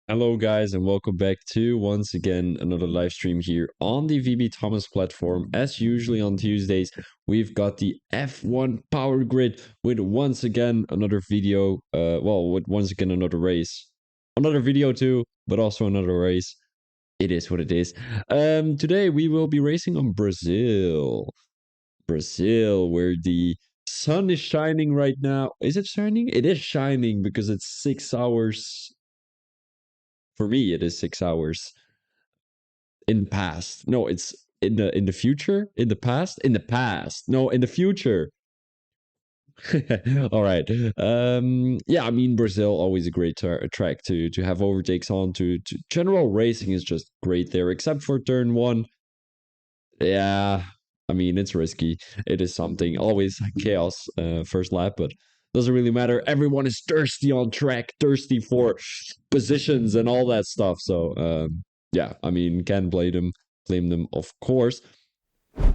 Hello, guys, and welcome back to once again another live stream here on the VB Thomas platform. As usually on Tuesdays, we've got the F1 Power Grid with once again another video. With once again another race, another video too, but also another race. It is what it is. Today we will be racing on Brazil, where the sun is shining right now. Is it shining? It is shining because it's 6 hours. For me, it is 6 hours in the past. No, it's in the future. In the past. In the past. No, in the future. All right. Yeah, I mean Brazil always a great track to have overtakes on. To general racing is just great there, except for turn one. Yeah, I mean it's risky. It is something always chaos first lap, but doesn't really matter. Everyone is thirsty on track, thirsty for positions and all that stuff. So yeah, I mean can blame them of course.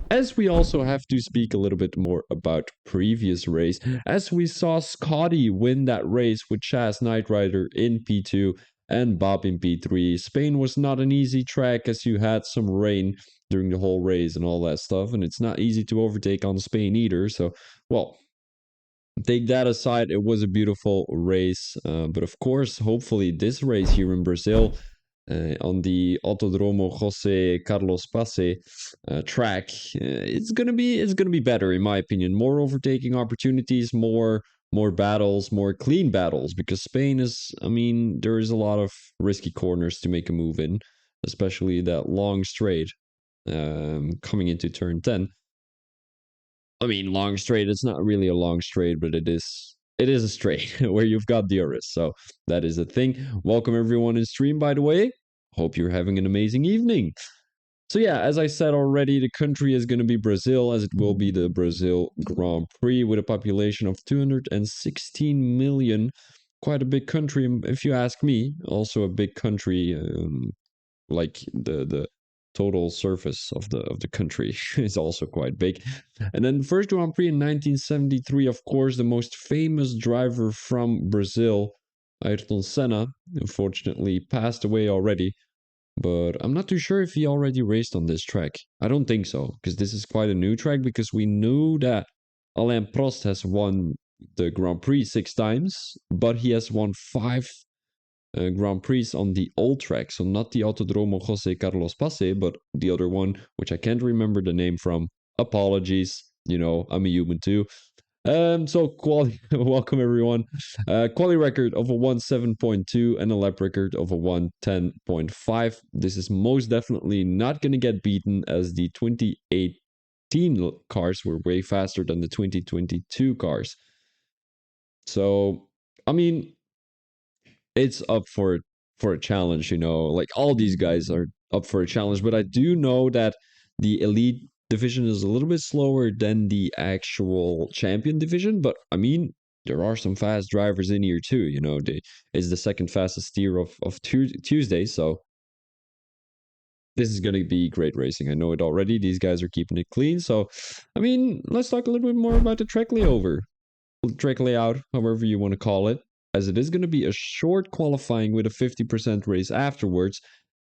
As we also have to speak a little bit more about previous race, as we saw Scotty win that race with Chaz Knight Rider in P2 and Bob in P3. Spain was not an easy track as you had some rain during the whole race and all that stuff, and it's not easy to overtake on Spain either. So, well, take that aside, it was a beautiful race. But of course, hopefully, this race here in Brazil on the Autodromo Jose Carlos Pace track, it's gonna be better in my opinion. More overtaking opportunities, more battles, more clean battles. Because Spain is, I mean, there is a lot of risky corners to make a move in, especially that long straight coming into turn 10. I mean, long straight. It's not really a long straight, but it is a straight where you've got DRS. So that is a thing. Welcome everyone in stream, by the way. Hope you're having an amazing evening. So yeah, as I said already, the country is going to be Brazil, as it will be the Brazil Grand Prix with a population of 216 million. Quite a big country, if you ask me. Also a big country, like the total surface of the country is also quite big. And then the first Grand Prix in 1973, of course, the most famous driver from Brazil, Ayrton Senna, unfortunately passed away already. But I'm not too sure if he already raced on this track. I don't think so, because this is quite a new track, because we knew that Alain Prost has won the Grand Prix 6 times, but he has won five Grand Prix on the old track. So not the Autodromo Jose Carlos Pace, but the other one, which I can't remember the name from. Apologies. I'm a human too. So quality, welcome everyone. Quality record of a 1.7.2 and a lap record of a 1.10.5. This is most definitely not going to get beaten, as the 2018 cars were way faster than the 2022 cars. So, I mean, it's up for a challenge, like all these guys are up for a challenge, but I do know that the elite division is a little bit slower than the actual champion division, but I mean there are some fast drivers in here too. It's the second fastest tier of Tuesday, so this is going to be great racing. I know it already. These guys are keeping it clean. So, I mean, let's talk a little bit more about the track layout, however you want to call it, as it is going to be a short qualifying with a 50% race afterwards,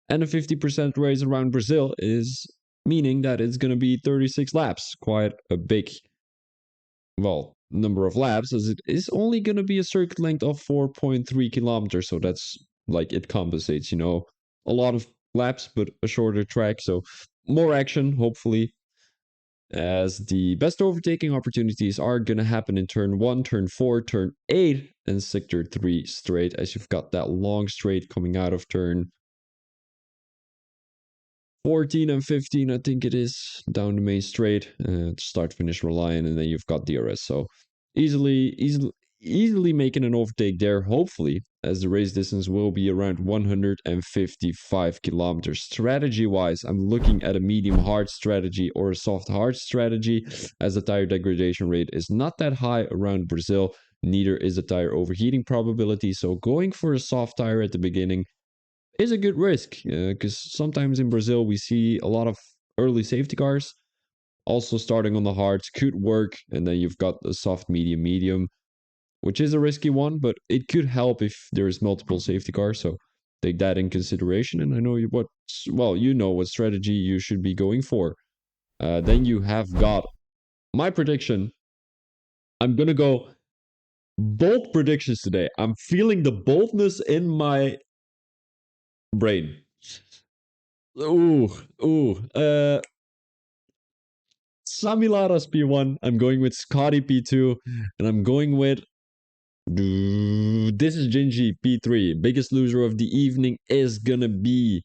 and a 50% race around Brazil is meaning that it's going to be 36 laps, quite a big, number of laps, as it is only going to be a circuit length of 4.3 kilometers, so that's like it compensates, a lot of laps, but a shorter track, so more action, hopefully, as the best overtaking opportunities are going to happen in turn 1, turn 4, turn 8, and sector 3 straight, as you've got that long straight coming out of turn 14 and 15, I think it is, down the main straight, start finish Reliant, and then you've got DRS. So easily making an overtake there, hopefully, as the race distance will be around 155 kilometers. Strategy wise, I'm looking at a medium hard strategy or a soft hard strategy, as the tire degradation rate is not that high around Brazil. Neither is the tire overheating probability. So going for a soft tire at the beginning is a good risk, because sometimes in Brazil we see a lot of early safety cars. Also, starting on the hards could work, and then you've got the soft, medium, which is a risky one, but it could help if there is multiple safety cars. So take that in consideration. And I know you know what strategy you should be going for. Then you have got my prediction. I'm gonna go bold predictions today. I'm feeling the boldness in my brain. Ooh, ooh. Samilaras P1. I'm going with Scotty P2, and I'm going with this is Gingy P3. Biggest loser of the evening is gonna be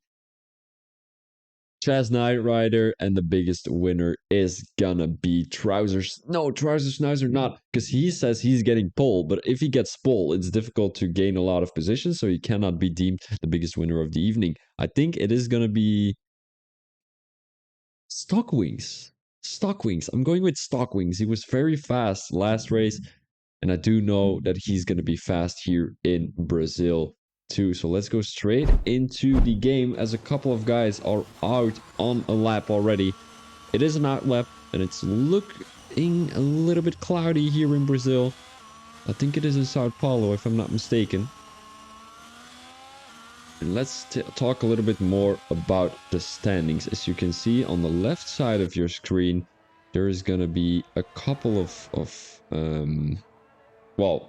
Chaz Knight Rider, and the biggest winner is gonna be Trousers. No, Trousers Schnauzer not, because he says he's getting pole, but if he gets pole, it's difficult to gain a lot of positions, so he cannot be deemed the biggest winner of the evening. I think it is gonna be Stockwings. Stockwings. I'm going with Stockwings. He was very fast last race, and I do know that he's going to be fast here in Brazil too. So let's go straight into the game as a couple of guys are out on a lap already. It is an out lap, and it's looking a little bit cloudy here in Brazil. I think it is in Sao Paulo, if I'm not mistaken. And let's talk a little bit more about the standings. As you can see on the left side of your screen, there is going to be a couple of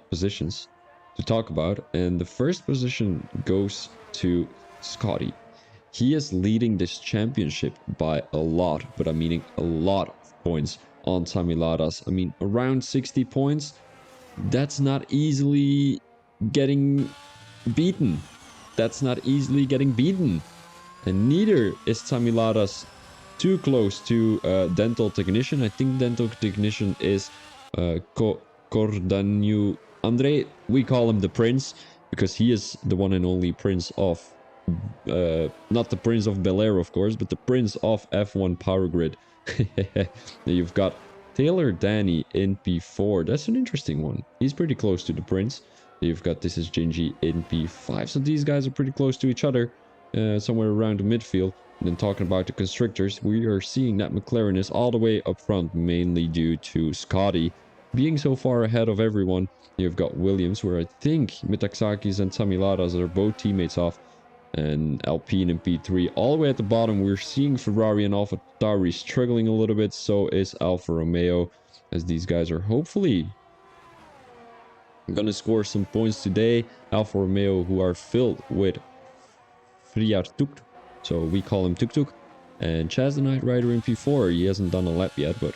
positions to talk about. And the first position goes to Scotty. He is leading this championship by a lot, but I'm meaning a lot of points on Tamilaras. I mean, around 60 points. That's not easily getting beaten. That's not easily getting beaten. And neither is Tamilaras too close to Dental Technician. I think Dental Technician is Cordanu Andre. We call him the Prince because he is the one and only Prince of, not the Prince of Bel Air, of course, but the Prince of F1 Power Grid. You've got Taylor Danny in P4. That's an interesting one. He's pretty close to the Prince. You've got This Is Gingy in P5. So these guys are pretty close to each other, somewhere around the midfield. And then talking about the constructors, we are seeing that McLaren is all the way up front, mainly due to Scotty being so far ahead of everyone. You've got Williams, where I think Mitaksakis and Tamilaras are both teammates off, and Alpine in P3. All the way at the bottom, we're seeing Ferrari and AlphaTauri struggling a little bit. So is Alfa Romeo, as these guys are hopefully gonna score some points today. Alfa Romeo, who are filled with TucTuc, so we call him TucTuc. And Chaz the Knight Rider in P4. He hasn't done a lap yet, but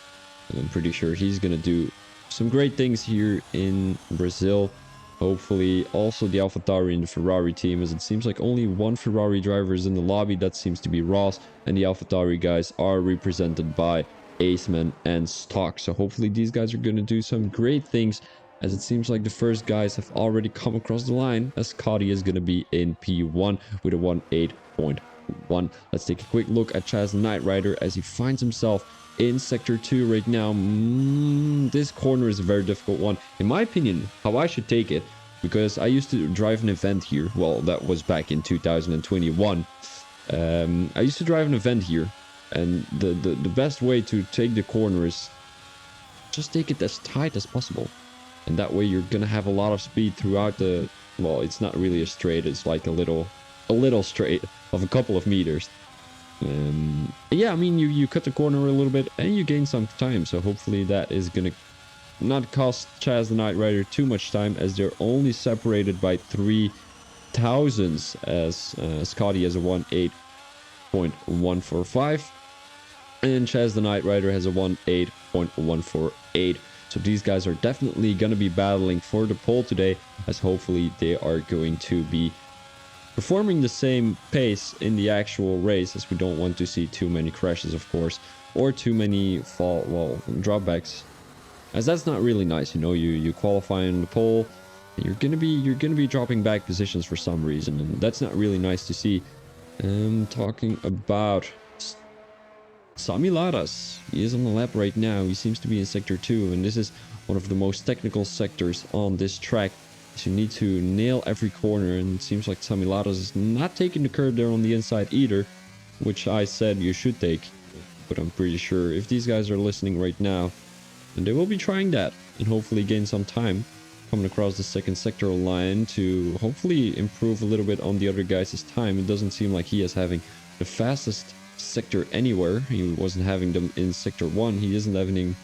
I'm pretty sure he's gonna do some great things here in Brazil. Hopefully also the AlphaTauri and the Ferrari team, as it seems like only one Ferrari driver is in the lobby. That seems to be Ross, and the AlphaTauri guys are represented by Aceman and Stock. So hopefully these guys are going to do some great things, as it seems like the first guys have already come across the line, as Scotty is going to be in P1 with a 1.8.1. Let's take a quick look at Chaz the Knight Rider as he finds himself in sector 2 right now. This corner is a very difficult one, in my opinion, how I should take it, because I used to drive an event here. Well, that was back in 2021. I used to drive an event here, and the best way to take the corner is just take it as tight as possible, and that way you're gonna have a lot of speed throughout the, well, it's not really a straight, it's like a little straight of a couple of meters. Yeah, I mean, you cut the corner a little bit and you gain some time, so hopefully that is gonna not cost Chaz the Knight Rider too much time, as they're only separated by 3 thousandths, as Scotty has a 1.8.145 and Chaz the Knight Rider has a 1.8.148. So these guys are definitely gonna be battling for the pole today, as hopefully they are going to be performing the same pace in the actual race, as we don't want to see too many crashes, of course, or too many dropbacks, as that's not really nice. You know, you qualify in the pole, and you're gonna be dropping back positions for some reason, and that's not really nice to see. Talking about Sami Laras, he is on the lap right now. He seems to be in sector 2, and this is one of the most technical sectors on this track. So you need to nail every corner, and it seems like Tamilaras is not taking the curve there on the inside either, which I said you should take. But I'm pretty sure if these guys are listening right now, then they will be trying that and hopefully gain some time. coming across the second sector line to hopefully improve a little bit on the other guys' time. It doesn't seem like he is having the fastest sector anywhere. He wasn't having them in sector 1. He isn't having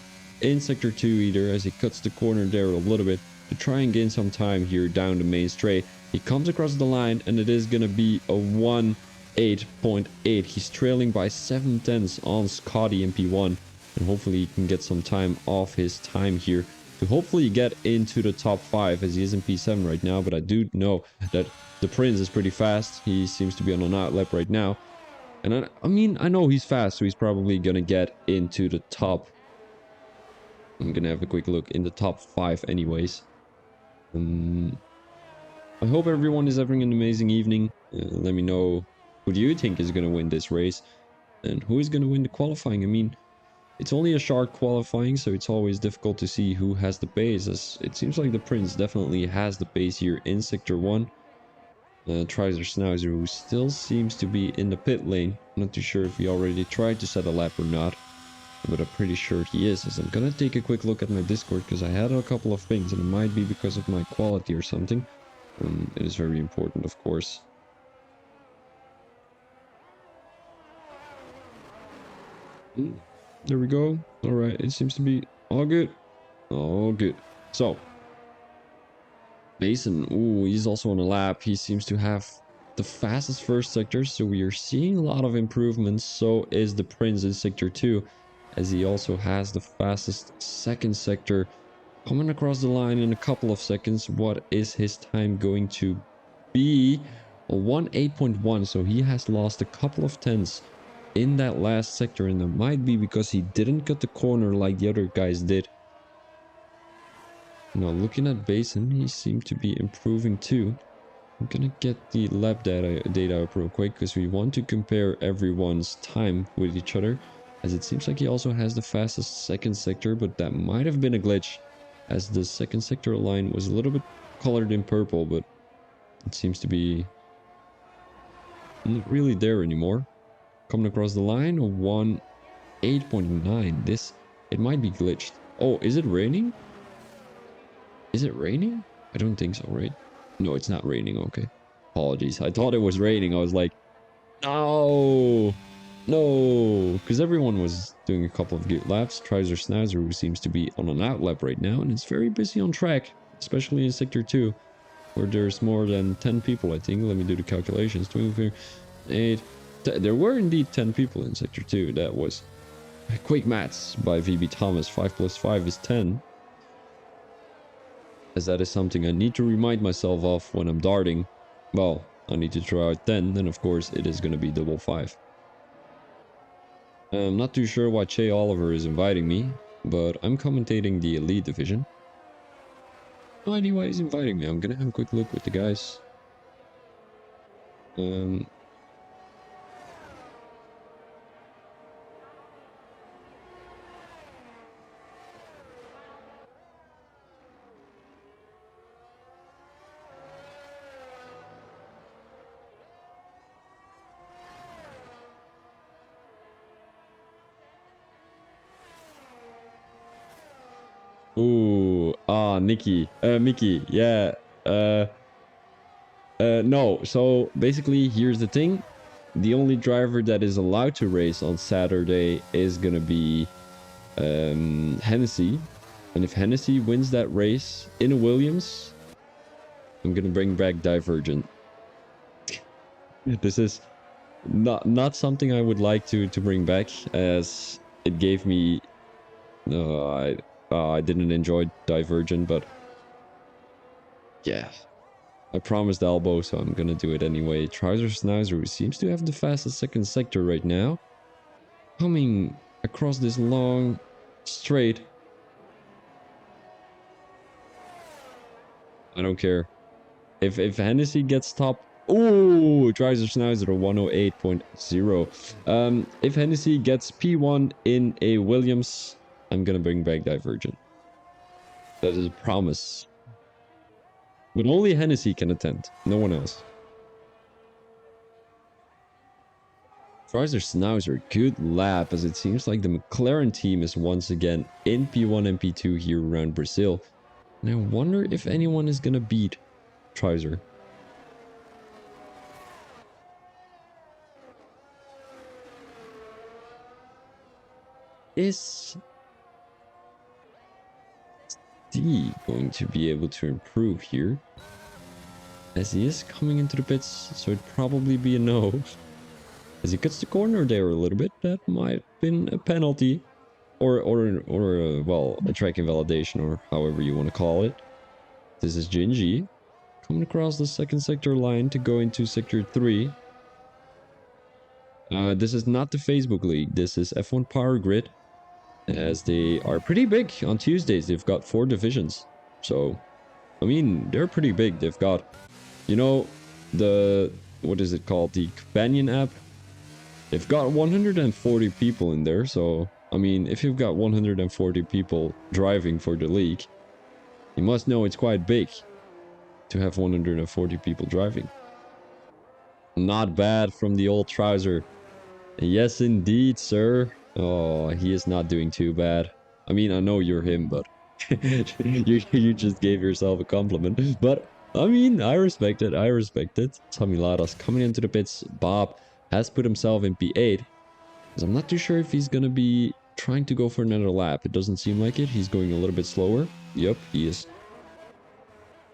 in sector 2 either, as he cuts the corner there a little bit to try and gain some time here down the main straight. He comes across the line, and it is going to be a 1:8.8. He's trailing by 7/10 on Scotty in P1, and hopefully he can get some time off his time here to hopefully get into the top 5, as he is in P7 right now. But I do know that the Prince is pretty fast. He seems to be on an outlap right now. And I mean, I know he's fast, so he's probably going to get into the top. I'm going to have a quick look in the top 5 anyways. I hope everyone is having an amazing evening. Let me know who do you think is going to win this race and who is going to win the qualifying. I mean, it's only a short qualifying, so it's always difficult to see who has the pace, as it seems like the Prince definitely has the pace here in sector 1. Trizer Schnauzer, who still seems to be in the pit lane. I'm not too sure if he already tried to set a lap or not, but I'm pretty sure he is, as I'm gonna take a quick look at my Discord, because I had a couple of things, and it might be because of my quality or something. It is very important, of course. There we go. Alright, it seems to be all good. All good. So, Mason, ooh, he's also on a lap. He seems to have the fastest first sector, so we are seeing a lot of improvements. So is the Prince in sector 2, as he also has the fastest second sector. Coming across the line in a couple of seconds. What is his time going to be? A 1:8.1, so he has lost a couple of tenths in that last sector, and that might be because he didn't cut the corner like the other guys did. Now, looking at Basin, he seemed to be improving too. I'm gonna get the lap data up real quick, because we want to compare everyone's time with each other, as it seems like he also has the fastest second sector, but that might have been a glitch, as the second sector line was a little bit colored in purple, but it seems to be not really there anymore. Coming across the line, a 1:8.9. It might be glitched. Oh, is it raining? Is it raining? I don't think so, right? No, it's not raining. Okay. Apologies. I thought it was raining. I was like, no. No. Because everyone was doing a couple of good laps. Trizer Snazzer, who seems to be on an outlap right now, and it's very busy on track, especially in sector 2, where there's more than 10 people, I think. Let me do the calculations. 24, 8. There were indeed 10 people in sector 2. That was quick maths by VB Thomas. 5 plus 5 is 10. As that is something I need to remind myself of when I'm darting. Well, I need to throw out 10, then of course it is going to be double 5. I'm not too sure why Che Oliver is inviting me, but I'm commentating the Elite Division. No idea why he's inviting me. I'm going to have a quick look with the guys. Ooh, Mickey, yeah, no, so basically, here's the thing. The only driver that is allowed to race on Saturday is gonna be, Hennessy. And if Hennessy wins that race in a Williams, I'm gonna bring back Divergent. This is not something I would like to bring back, as it gave me, I didn't enjoy Divergent, but yeah, I promised Elbow, so I'm gonna do it anyway. Trouser Schnauzer, who seems to have the fastest second sector right now, coming across this long straight. I don't care. If Hennessy gets top, ooh, Trouser Schnauzer 108.0. If Hennessy gets P1 in a Williams, I'm gonna bring back Divergent. That is a promise. But only Hennessy can attend, no one else. Trouser Schnauzer, good lap, as it seems like the McLaren team is once again in P1 and P2 here around Brazil. And I wonder if anyone is gonna beat Trouser. Is he going to be able to improve here? As he is coming into the pits, so it'd probably be a no. As he cuts the corner there a little bit, that might have been a penalty. Or well, a track invalidation, or however you want to call it. This is Gingy coming across the second sector line to go into sector 3. This is not the Facebook League, this is F1 Power Grid. As they are pretty big on Tuesdays, they've got 4 divisions. So, I mean, they're pretty big. They've got, you know, what is it called? The companion app. They've got 140 people in there, so I mean, if you've got 140 people driving for the league, you must know it's quite big to have 140 people driving. Not bad from the old Trouser. Yes, indeed, sir. Oh, he is not doing too bad. I mean, I know you're him, but you just gave yourself a compliment. But, I mean, I respect it. I respect it. Tommy Ladas coming into the pits. Bob has put himself in P8. I'm not too sure if he's going to be trying to go for another lap. It doesn't seem like it. He's going a little bit slower. Yep, he is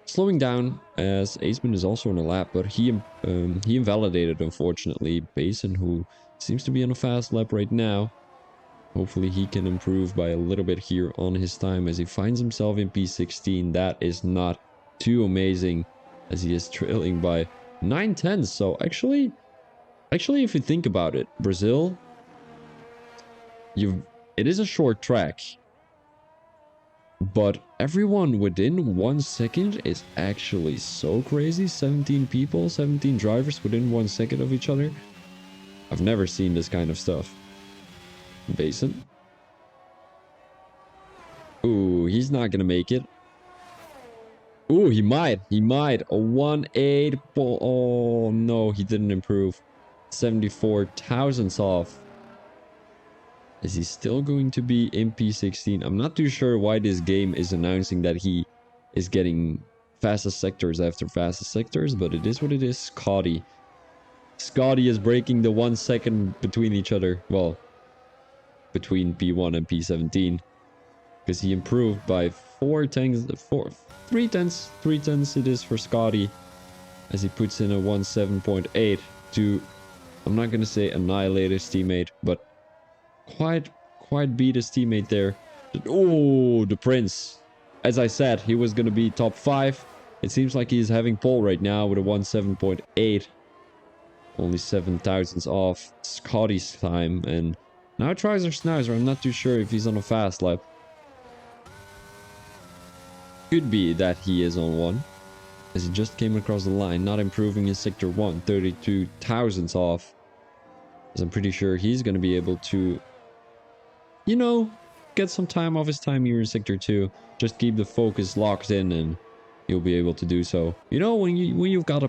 slowing down, as Aceman is also on a lap, but he invalidated, unfortunately, Basin, who seems to be on a fast lap right now. Hopefully he can improve by a little bit here on his time as he finds himself in P16. That is not too amazing, as he is trailing by 9/10. So actually, if you think about it, Brazil, it is a short track, but everyone within 1 second is actually so crazy. 17 people, 17 drivers within 1 second of each other. I've never seen this kind of stuff. Basin. Ooh, he's not gonna make it. Ooh, he might. He might. A 1.8. Oh, no, he didn't improve. 74 thousandths off. Is he still going to be in P16? I'm not too sure why this game is announcing that he is getting fastest sectors after fastest sectors, but it is what it is. Scotty is breaking the 1 second between each other. Well, between P1 and P17. Because he improved by 3 tenths it is for Scotty. As he puts in a 1.7.8 to, I'm not going to say annihilate his teammate, but quite beat his teammate there. Oh, the Prince. As I said, he was going to be top 5. It seems like he's having pole right now with a 1.7.8. Only 7 thousandths off Scotty's time. And now Trouser Snouser, I'm not too sure if he's on a fast lap. Could be that he is on one, as he just came across the line, not improving in sector 1, 32 thousandths off. As I'm pretty sure he's going to be able to, you know, get some time off his time here in sector 2. Just keep the focus locked in and you'll be able to do so. You know, when you've got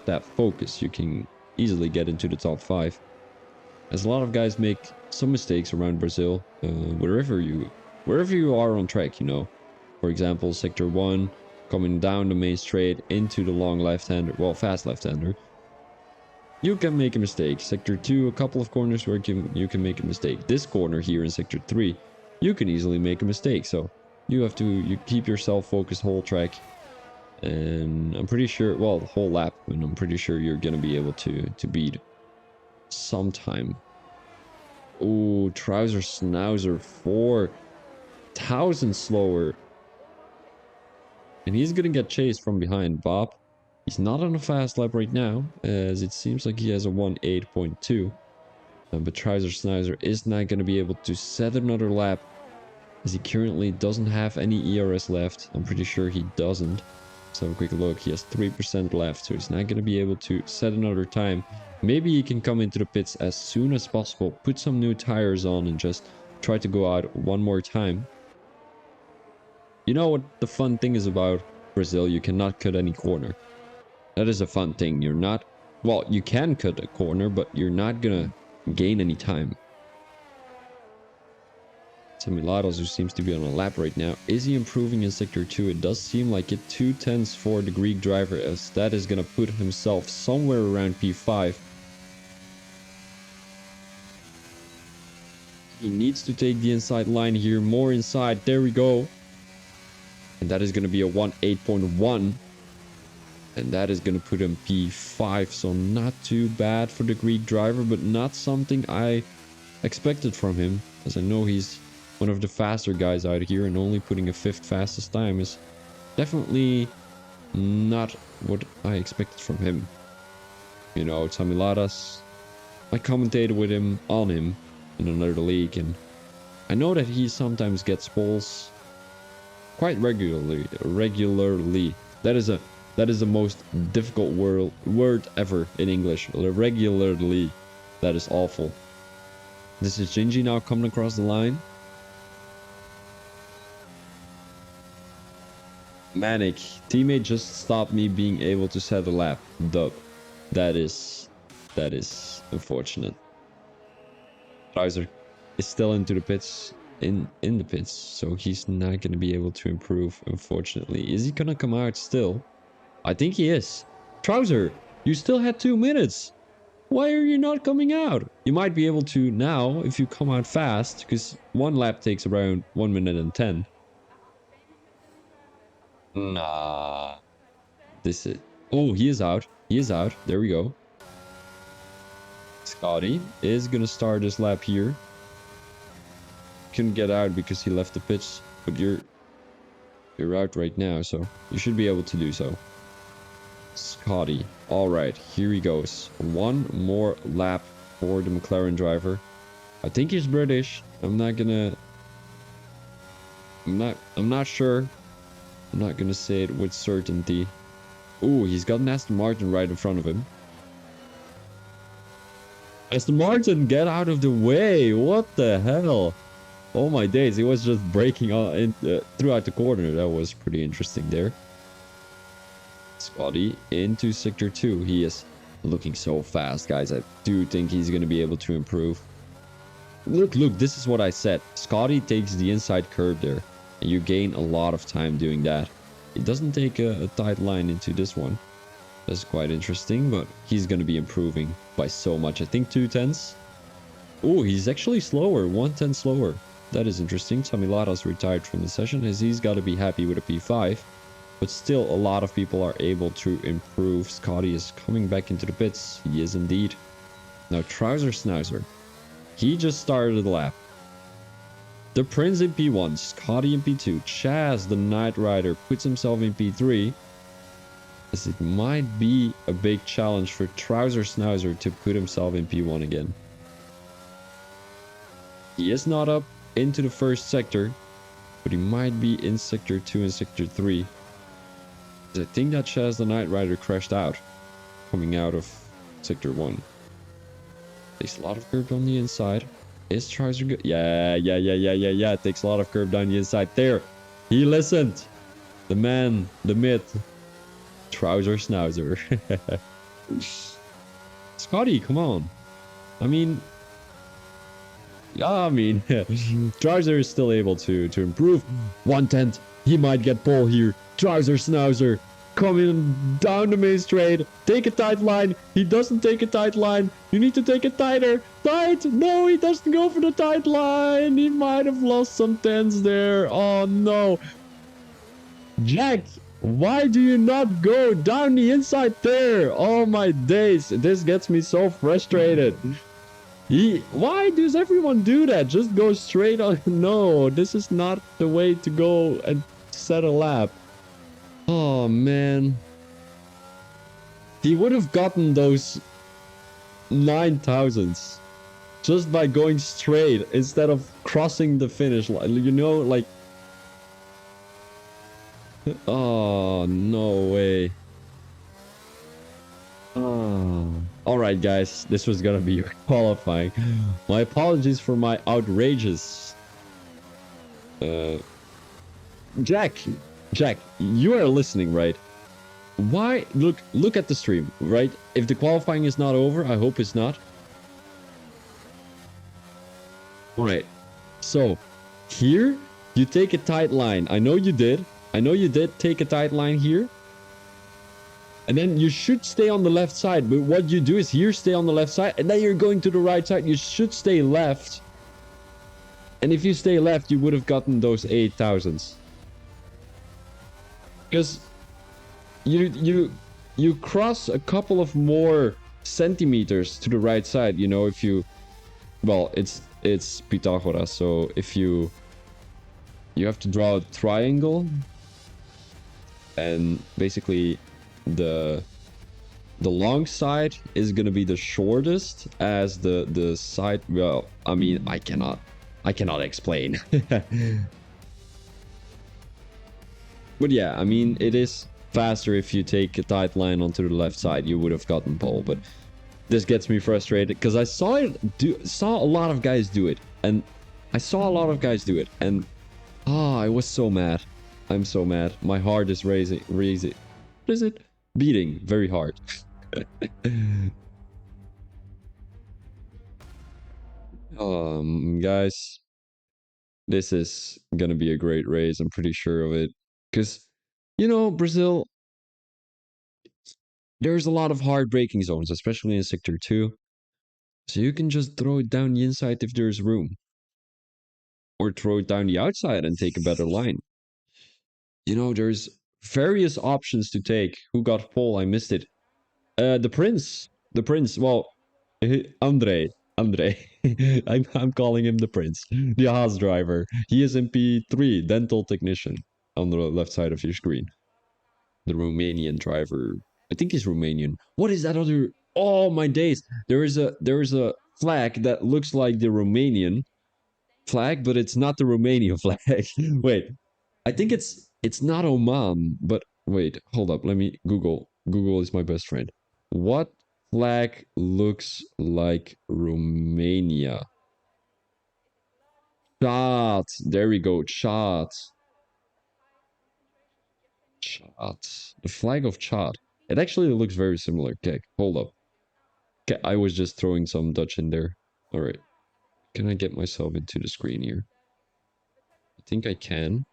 that focus, you can easily get into the top 5. As a lot of guys make some mistakes around Brazil, wherever you are on track, you know. For example, sector 1, coming down the main straight into the long left-hander, well, fast left-hander. You can make a mistake. Sector 2, a couple of corners where you can make a mistake. This corner here in sector 3, you can easily make a mistake. So you keep yourself focused whole track. And I'm pretty sure, well, the whole lap, and I'm pretty sure you're going to be able to beat sometime. Oh, Trouser Snouser, 4,000 slower. And he's gonna get chased from behind Bob. He's not on a fast lap right now, as it seems like he has a 1.8.2. But Trouser Snouser is not gonna be able to set another lap, as he currently doesn't have any ERS left. I'm pretty sure he doesn't. Let's have a quick look. He has 3% left, so he's not gonna be able to set another time. Maybe he can come into the pits as soon as possible, put some new tires on, and just try to go out one more time. You know what the fun thing is about Brazil? You cannot cut any corner. That is a fun thing. You're not... Well, you can cut a corner, but you're not gonna gain any time. Semilados, who seems to be on a lap right now. Is he improving in Sector 2? It does seem like it. 2 tenths for the Greek driver, as that is going to put himself somewhere around P5. He needs to take the inside line here. More inside. There we go. And that is going to be a 1.8.1. And that is going to put him P5. So not too bad for the Greek driver, but not something I expected from him. As I know he's one of the faster guys out here, and only putting a 5th fastest time is definitely not what I expected from him. You know, Tamiladas, I commentated with him on him in another league, and I know that he sometimes gets poles quite regularly. That is the most difficult word ever in English. Regularly. That is awful. This is Gingy now coming across the line. Manic. Teammate just stopped me being able to set a lap. Dub. That is unfortunate. Trouser is still into the pits. In the pits. So he's not going to be able to improve, unfortunately. Is he going to come out still? I think he is. Trouser, you still had 2 minutes. Why are you not coming out? You might be able to now if you come out fast, because 1 lap takes around 1 minute and 10. Nah. This is... Oh, he is out. He is out. There we go. Scotty is going to start this lap here. Couldn't get out because he left the pitch, but you're out right now, so you should be able to do so. Scotty. Alright, here he goes. 1 more lap for the McLaren driver. I think he's British. I'm not sure. I'm not gonna say it with certainty. Ooh, he's got an Aston Martin right in front of him. Aston Martin, get out of the way! What the hell? Oh my days, he was just breaking on throughout the corner. That was pretty interesting there. Scotty into Sector 2. He is looking so fast, guys. I do think he's going to be able to improve. Look, this is what I said. Scotty takes the inside curve there, and you gain a lot of time doing that. It doesn't take a tight line into this one. That's quite interesting, but he's going to be improving by so much. I think 2 tenths. Oh, he's actually slower. 1 tenth slower. That is interesting. Tamiladas retired from the session, as he's got to be happy with a P5. But still, a lot of people are able to improve. Scotty is coming back into the pits. He is indeed. Now, Trouser Snouser. He just started the lap. The Prince in P1. Scotty in P2. Chaz, the Knight Rider, puts himself in P3. As it might be a big challenge for Trouser Snouser to put himself in P1 again. He is not up into the first sector, but he might be in Sector 2 and Sector 3. I think that Chaz the Knight Rider crashed out, coming out of Sector 1. Takes a lot of curve on the inside. Is Trouser good? Yeah. Takes a lot of curve down the inside. There. He listened. The man, the myth. Trouser Snouser. Scotty, come on. I mean, Trouser is still able to improve. 1 tenth. He might get pole here. Trouser Snouser coming down the main straight. Take a tight line. He doesn't take a tight line. You need to take it tighter. Tight. No, he doesn't go for the tight line. He might have lost some tenths there. Oh no. Jack, why do you not go down the inside there? Oh my days. This gets me so frustrated. Why does everyone do that? Just go straight on. No, this is not the way to go and set a lap. Oh man. He would have gotten those 9,000s just by going straight instead of crossing the finish line. You know, like... Oh, no way. Oh. Alright guys, this was gonna be your qualifying. My apologies for my outrageous... Jack, you are listening, right? Why? Look at the stream, right? If the qualifying is not over, I hope it's not. Alright, so Here, you take a tight line. I know you did. I know you did take a tight line here. And then you should stay on the left side. But what you do is here, stay on the left side. And then you're going to the right side. You should stay left. And if you stay left, you would have gotten those 8,000s. Because you cross a couple of more centimeters to the right side, you know, if you... Well, it's Pythagoras, so if you have to draw a triangle, and basically the long side is gonna be the shortest as the side. Well, I mean, I cannot explain. But yeah, I mean, it is faster if you take a tight line onto the left side. You would have gotten pole, but this gets me frustrated because I saw a lot of guys do it, and I was so mad. I'm so mad. My heart is raising. What is it? Beating very hard. Guys, this is gonna be a great race. I'm pretty sure of it, because you know, Brazil, there's a lot of hard braking zones, especially in Sector 2. So you can just throw it down the inside if there's room. Or throw it down the outside and take a better line. You know, there's various options to take. Who got pole? I missed it. The Prince. The Prince. Well, Andre. I'm calling him the Prince. The Haas driver. He is in P3, dental technician, on the left side of your screen. The Romanian driver. I think he's Romanian. What is that other? Oh my days! There is a flag that looks like the Romanian flag, but it's not the Romanian flag. Wait, I think it's not Oman, but wait, hold up. Let me Google. Google is my best friend. What flag looks like Romania? Chad. There we go. Chad. Chad. The flag of Chad. It actually looks very similar. Okay, hold up. Okay, I was just throwing some Dutch in there. All right. Can I get myself into the screen here? I think I can.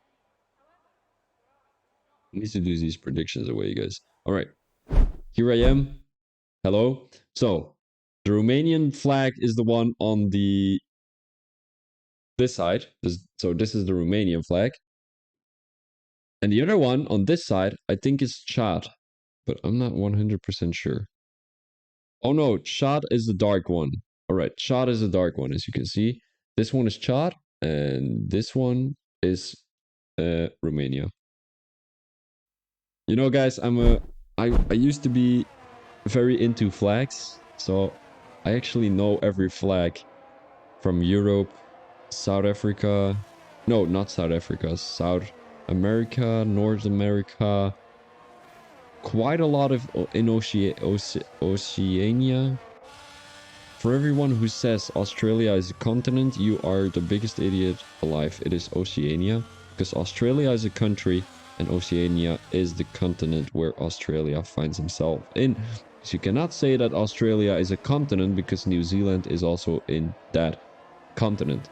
I need to do these predictions away, guys. All right. Here I am. Hello. So, the Romanian flag is the one on this side. So this is the Romanian flag. And the other one on this side, I think is Chad. But I'm not 100% sure. Oh no, Chad is the dark one. All right, Chad is the dark one, as you can see. This one is Chad, and this one is Romania. You know, guys, I used to be very into flags, so I actually know every flag from Europe, South Africa. No, not South Africa. South America, North America. Quite a lot of in Oceania. For everyone who says Australia is a continent, you are the biggest idiot alive. It is Oceania, because Australia is a country and Oceania is the continent where Australia finds himself in. So you cannot say that Australia is a continent because New Zealand is also in that continent.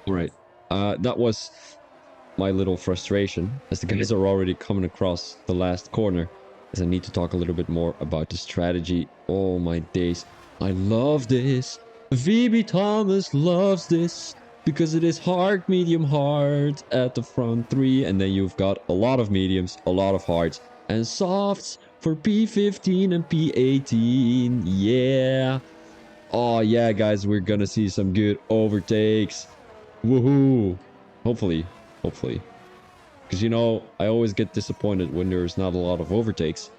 Alright, that was my little frustration, as the guys are already coming across the last corner, as I need to talk a little bit more about the strategy. Oh my days, I love this. VB Thomas loves this, because it is hard, medium, hard at the front three, and then you've got a lot of mediums, a lot of hards, and softs for P15 and P18. Yeah. Oh yeah, guys, we're gonna see some good overtakes. Woohoo. Hopefully. Because, you know, I always get disappointed when there's not a lot of overtakes.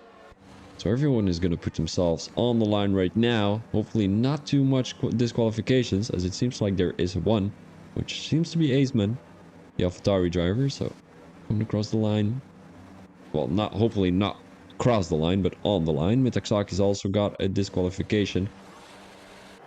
So everyone is going to put themselves on the line right now. Hopefully not too much disqualifications, as it seems like there is one, which seems to be Aceman, the AlphaTauri driver. So coming across the line. Well, hopefully not cross the line, but on the line. Mitaxaki's also got a disqualification,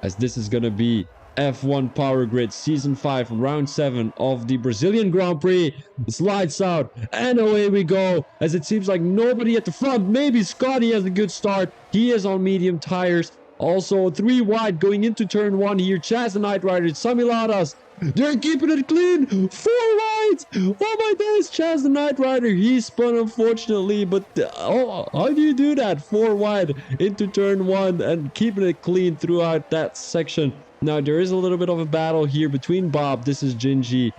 as this is going to be F1 Power Grid Season 5, Round 7 of the Brazilian Grand Prix. It's lights out, and away we go, as it seems like nobody at the front. Maybe Scotty has a good start. He is on medium tires. Also, 3 wide going into turn 1 here. Chaz the Knight Rider, Samilaras. They're keeping it clean. 4 wide. Oh my days, Chaz the Knight Rider. He spun, unfortunately, but how do you do that? 4 wide into turn 1 and keeping it clean throughout that section. Now, there is a little bit of a battle here between Bob. This is Gingy.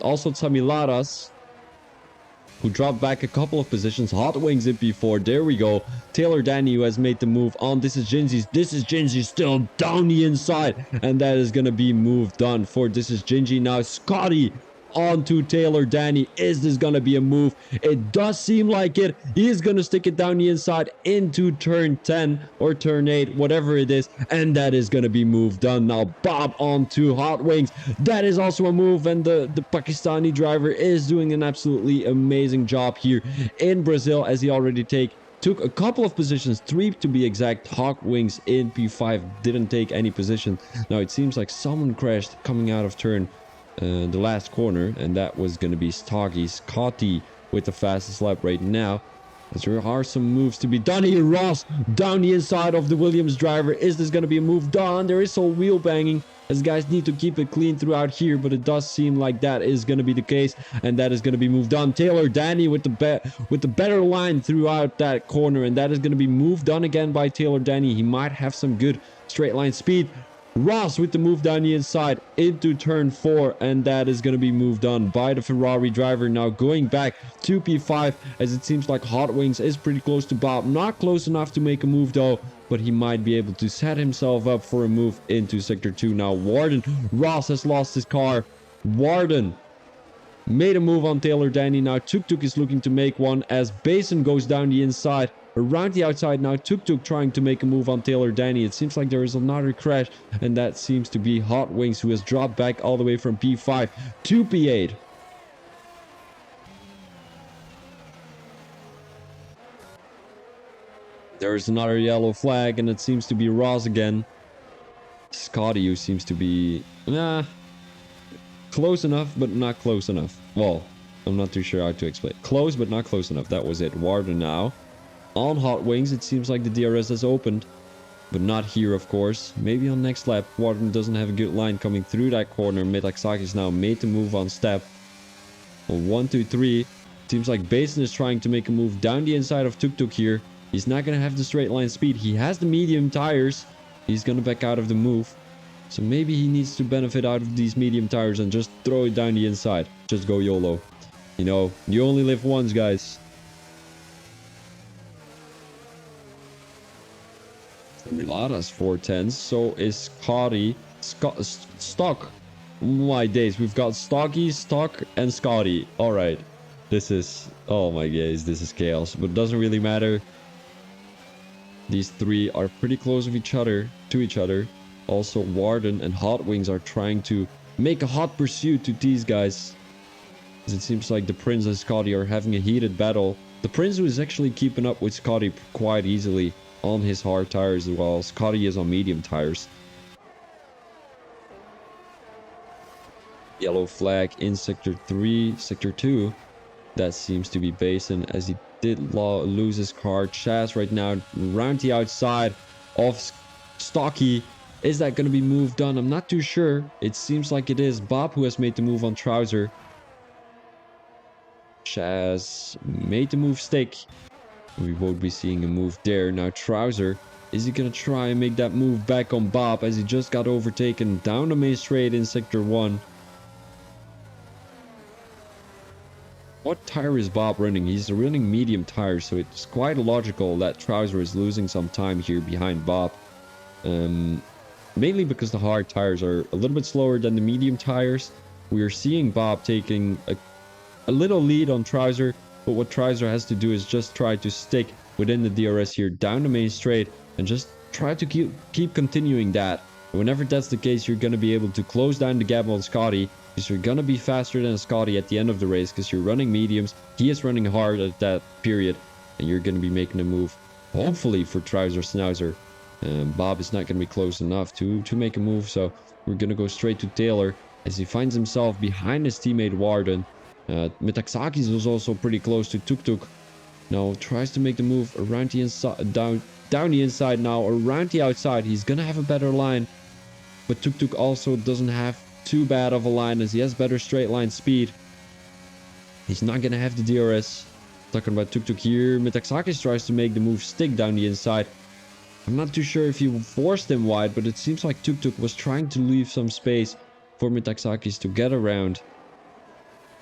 Also, Samilaras, who dropped back a couple of positions. Hot Wings in P4. There we go. Taylor Danny, who has made the move on. This is Gingy. This is Gingy still down the inside. And that is going to be moved on for This is Gingy. Now, Scotty onto Taylor Danny. Is this going to be a move? It does seem like it. He is going to stick it down the inside into turn 10 or turn 8, whatever it is. And that is going to be moved on. Now, Bob onto Hot Wings. That is also a move. And the Pakistani driver is doing an absolutely amazing job here in Brazil, as he already took a couple of positions, 3 to be exact. Hot Wings in P5 didn't take any position. Now, it seems like someone crashed coming out of turn the last corner, and that was going to be Scotty with the fastest lap right now. As there are some moves to be done here. Ross down the inside of the Williams driver. Is this going to be a move done? There is some wheel banging, as guys need to keep it clean throughout here, but it does seem like that is going to be the case, and that is going to be moved on. Taylor Danny with the better line throughout that corner, and that is going to be moved on again by Taylor Danny. He might have some good straight line speed. Ross with the move down the inside into turn 4, and that is going to be moved on by the Ferrari driver. Now going back to P5, as it seems like Hot Wings is pretty close to Bob. Not close enough to make a move though, but he might be able to set himself up for a move into Sector 2. Now Warden, Ross has lost his car. Warden made a move on Taylor Danny. Now TucTuc is looking to make one as Basin goes down the inside. Around the outside now, TucTuc trying to make a move on Taylor Danny. It seems like there is another crash, and that seems to be Hot Wings, who has dropped back all the way from P5 to P8. There is another yellow flag, and it seems to be Ross again. Scotty, who seems to be close enough, but not close enough. Well, I'm not too sure how to explain. Close, but not close enough. That was it. Warden now on Hot Wings. It seems like the DRS has opened, but not here, of course. Maybe on next lap. Warden doesn't have a good line coming through that corner. Metaxakis now made the move on step. 1, 2, 3. Seems like Basin is trying to make a move down the inside of TucTuc here. He's not going to have the straight line speed. He has the medium tires. He's going to back out of the move. So maybe he needs to benefit out of these medium tires and just throw it down the inside. Just go YOLO. You know, you only live once, guys. Milada's 410s. So is Scotty. Stock. My days. We've got Stocky, Stock, and Scotty. Alright. This is... oh my days. This is chaos. But it doesn't really matter. These three are pretty close to each other. Also, Warden and Hot Wings are trying to make a hot pursuit to these guys. As it seems like the Prince and Scotty are having a heated battle. The Prince, who is actually keeping up with Scotty quite easily on his hard tires, while Scotty is on medium tires. Yellow flag in Sector 3. Sector 2. That seems to be Basin, as he did lose his car. Chaz right now around the outside of Stocky. Is that going to be moved on? I'm not too sure. It seems like it is Bob who has made the move on Trouser. Chaz made the move stick. We won't be seeing a move there. Now Trouser, is he going to try and make that move back on Bob, as he just got overtaken down the main straight in Sector 1? What tire is Bob running? He's running medium tires, so it's quite logical that Trouser is losing some time here behind Bob. Mainly because the hard tires are a little bit slower than the medium tires. We are seeing Bob taking a little lead on Trouser, but what Trouser has to do is just try to stick within the DRS here down the main straight and just try to keep continuing that. Whenever that's the case, you're going to be able to close down the gap on Scotty, because you're going to be faster than Scotty at the end of the race, because you're running mediums. He is running hard at that period, and you're going to be making a move, hopefully, for Trouser Schnauzer. Bob is not going to be close enough to make a move, so we're going to go straight to Taylor as he finds himself behind his teammate Warden. Metaxakis was also pretty close to TucTuc. Now tries to make the move around the inside, down the inside now, around the outside. He's gonna have a better line, but TucTuc also doesn't have too bad of a line as he has better straight line speed. He's not gonna have the DRS. Talking about TucTuc here, Metaxakis tries to make the move stick down the inside. I'm not too sure if he forced him wide, but it seems like TucTuc was trying to leave some space for Metaxakis to get around.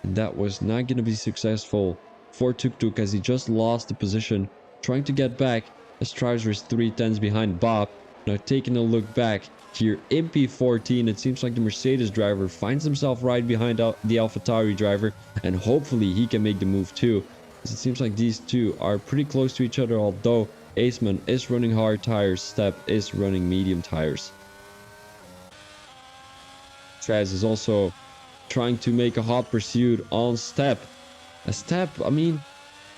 And that was not going to be successful for TucTuc as he just lost the position. Trying to get back as Trouser is 3/10 behind Bob. Now taking a look back here in P14, it seems like the Mercedes driver finds himself right behind the AlphaTauri driver. And hopefully he can make the move too. As it seems like these two are pretty close to each other, although Aceman is running hard tires, Step is running medium tires. Traz is also trying to make a hot pursuit on Step. A Step, I mean,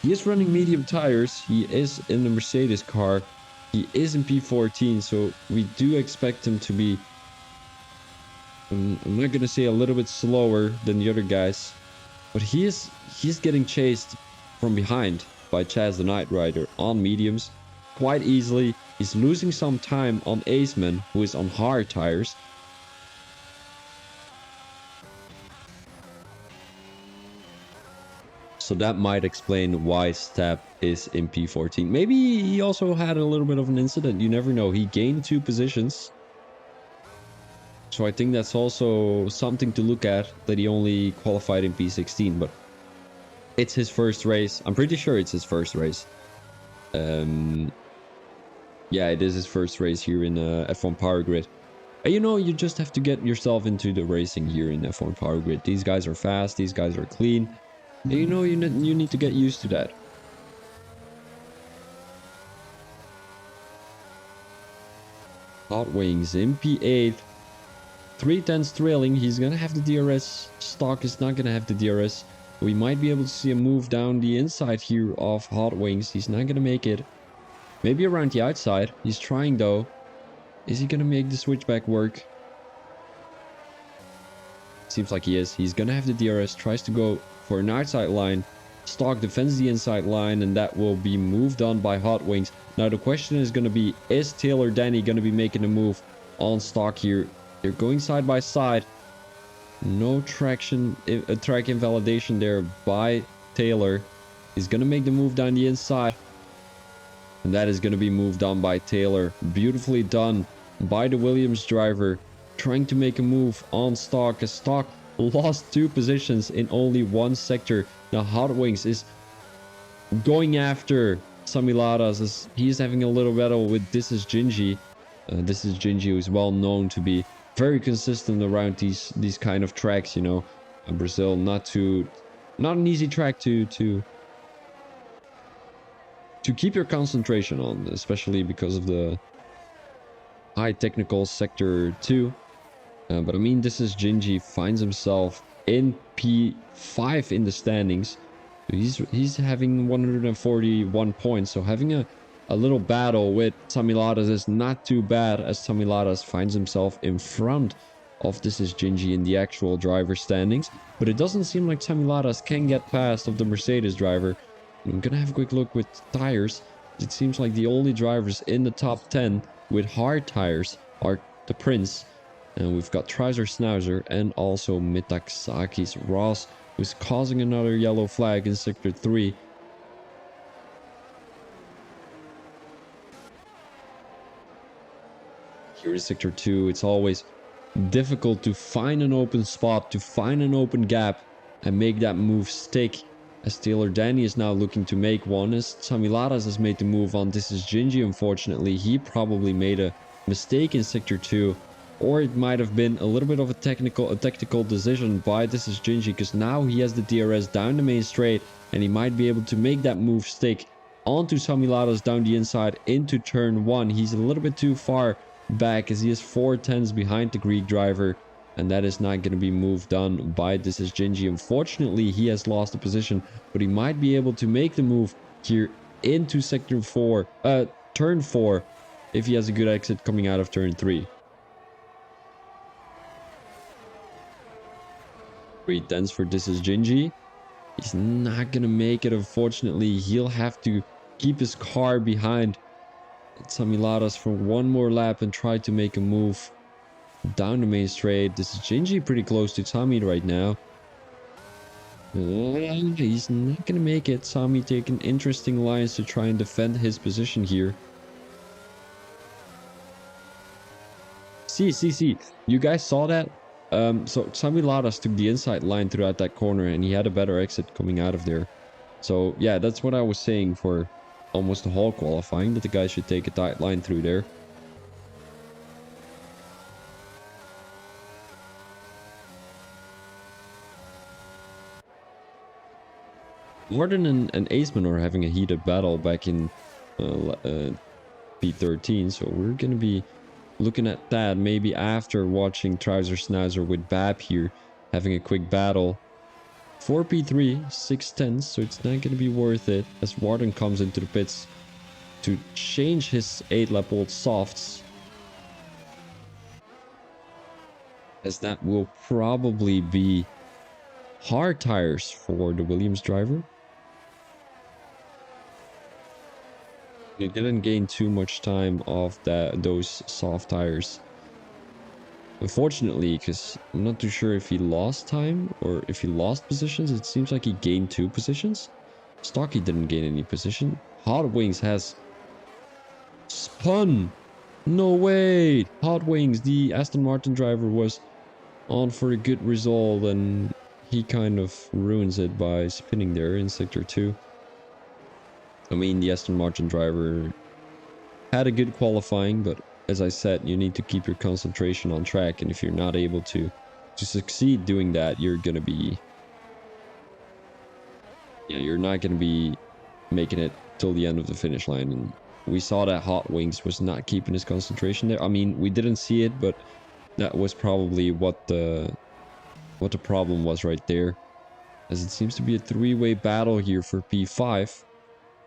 he is running medium tires. He is in the Mercedes car. He is in P14, so we do expect him to be, I'm not going to say a little bit slower than the other guys, but he's getting chased from behind by Chaz the Knight Rider on mediums quite easily. He's losing some time on Aceman, who is on hard tires. So that might explain why Step is in P14. Maybe he also had a little bit of an incident. You never know. He gained 2 positions. So I think that's also something to look at, that he only qualified in P16. But it's his first race. I'm pretty sure it's his first race. Yeah, it is his first race here in F1 Power Grid. And you know, you just have to get yourself into the racing here in F1 Power Grid. These guys are fast. These guys are clean. And you know, you need to get used to that. Hot Wings in P8. 3/10 trailing. He's going to have the DRS. Stock is not going to have the DRS. We might be able to see a move down the inside here of Hot Wings. He's not going to make it. Maybe around the outside. He's trying though. Is he going to make the switchback work? Seems like he is. He's going to have the DRS. Tries to go for an outside line. Stock defends the inside line, and that will be moved on by Hot Wings. Now the question is going to be, is Taylor Danny going to be making a move on Stock here? They're going side by side. No traction, track invalidation there by Taylor. He's going to make the move down the inside. And that is going to be moved on by Taylor. Beautifully done by the Williams driver. Trying to make a move on Stock, as Stock lost 2 positions in only 1 sector. Now Hot Wings is going after Samilaras as he's having a little battle with This Is Gingy. This is Gingy, who is well known to be very consistent around these kind of tracks, you know. Brazil, not an easy track to keep your concentration on, especially because of the high technical sector 2. But I mean, This Is Gingy finds himself in P5 in the standings. He's having 141 points, so having a little battle with Samilaras is not too bad, as Samilaras finds himself in front of This Is Gingy in the actual driver standings. But it doesn't seem like Samilaras can get past of the Mercedes driver. I'm gonna have a quick look with tires. It seems like the only drivers in the top 10 with hard tires are the Prince. And we've got Trouser Snouser and also Metaxakis Ross, who's causing another yellow flag in Sector 3. Here in Sector 2, it's always difficult to find an open spot, to find an open gap and make that move stick. As Taylor Danny is now looking to make one, as Samilaras has made the move on This Is Gingy. Unfortunately, he probably made a mistake in Sector 2. Or it might have been a little bit of a tactical decision by This Is Gingy, because now he has the DRS down the main straight and he might be able to make that move stick onto Samilaras down the inside into turn 1. He's a little bit too far back as he is 4/10 behind the Greek driver, and that is not going to be moved on by This Is Gingy. Unfortunately, he has lost the position, but he might be able to make the move here into sector 4, turn 4, if he has a good exit coming out of turn 3. 3/10 for This Is Gingy. He's not gonna make it, unfortunately. He'll have to keep his car behind Sami Ladas for one more lap and try to make a move down the main straight. This is Gingy pretty close to Sami right now. He's not gonna make it. Sami taking interesting lines to try and defend his position here. See. You guys saw that? So Sami Ladas took the inside line throughout that corner and he had a better exit coming out of there. So yeah, that's what I was saying for almost the whole qualifying, that the guy should take a tight line through there. Warden and Aceman are having a heated battle back in P13, so we're going to be looking at that maybe after watching Trouser Schnauzer with Bab here having a quick battle. 4 P3, 6 tenths, so it's not going to be worth it as Warden comes into the pits to change his 8-lap-old softs. As that will probably be hard tires for the Williams driver. He didn't gain too much time off those soft tires. Unfortunately, because I'm not too sure if he lost time or if he lost positions. It seems like he gained 2 positions. Stocky didn't gain any position. Hot Wings has spun. No way. Hot Wings, the Aston Martin driver, was on for a good result and he kind of ruins it by spinning there in sector 2. I mean, the Aston Martin driver had a good qualifying, but as I said, you need to keep your concentration on track, and if you're not able to succeed doing that, you're gonna be, you're not gonna be making it till the end of the finish line. And we saw that Hot Wings was not keeping his concentration there. I mean, we didn't see it, but that was probably what the problem was right there, as it seems to be a 3-way battle here for P5.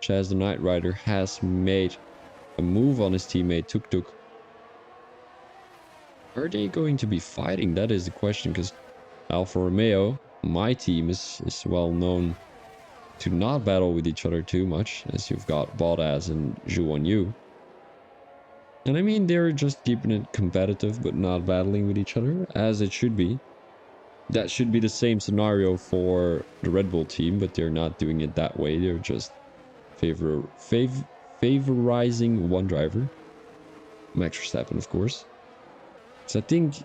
Chaz the Knight Rider has made a move on his teammate TucTuc. Are they going to be fighting? That is the question, because Alfa Romeo, my team, is well known to not battle with each other too much, as you've got Bottas and Zhou Yu. And I mean, they're just keeping it competitive but not battling with each other, as it should be. That should be the same scenario for the Red Bull team, but they're not doing it that way. They're just favorizing one driver, Max Verstappen, of course. So I think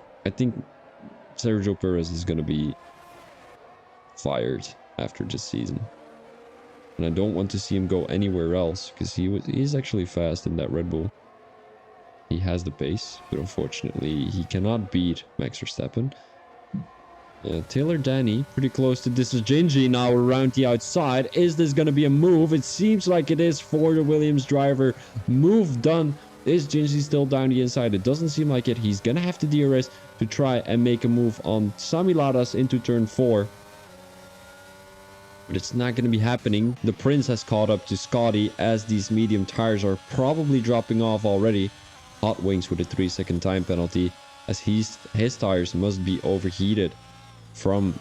Sergio Perez is going to be fired after this season, and I don't want to see him go anywhere else, because he's actually fast in that Red Bull. He has the pace, but unfortunately he cannot beat Max Verstappen. Taylor Danny, pretty close to this is Gingy now around the outside. Is this going to be a move? It seems like it is for the Williams driver. Move done. Is Gingy still down the inside? It doesn't seem like it. He's going to have to DRS to try and make a move on Sami Ladas into turn 4. But it's not going to be happening. The Prince has caught up to Scotty, as these medium tires are probably dropping off already. Hot Wings with a 3-second time penalty, as his tires must be overheated from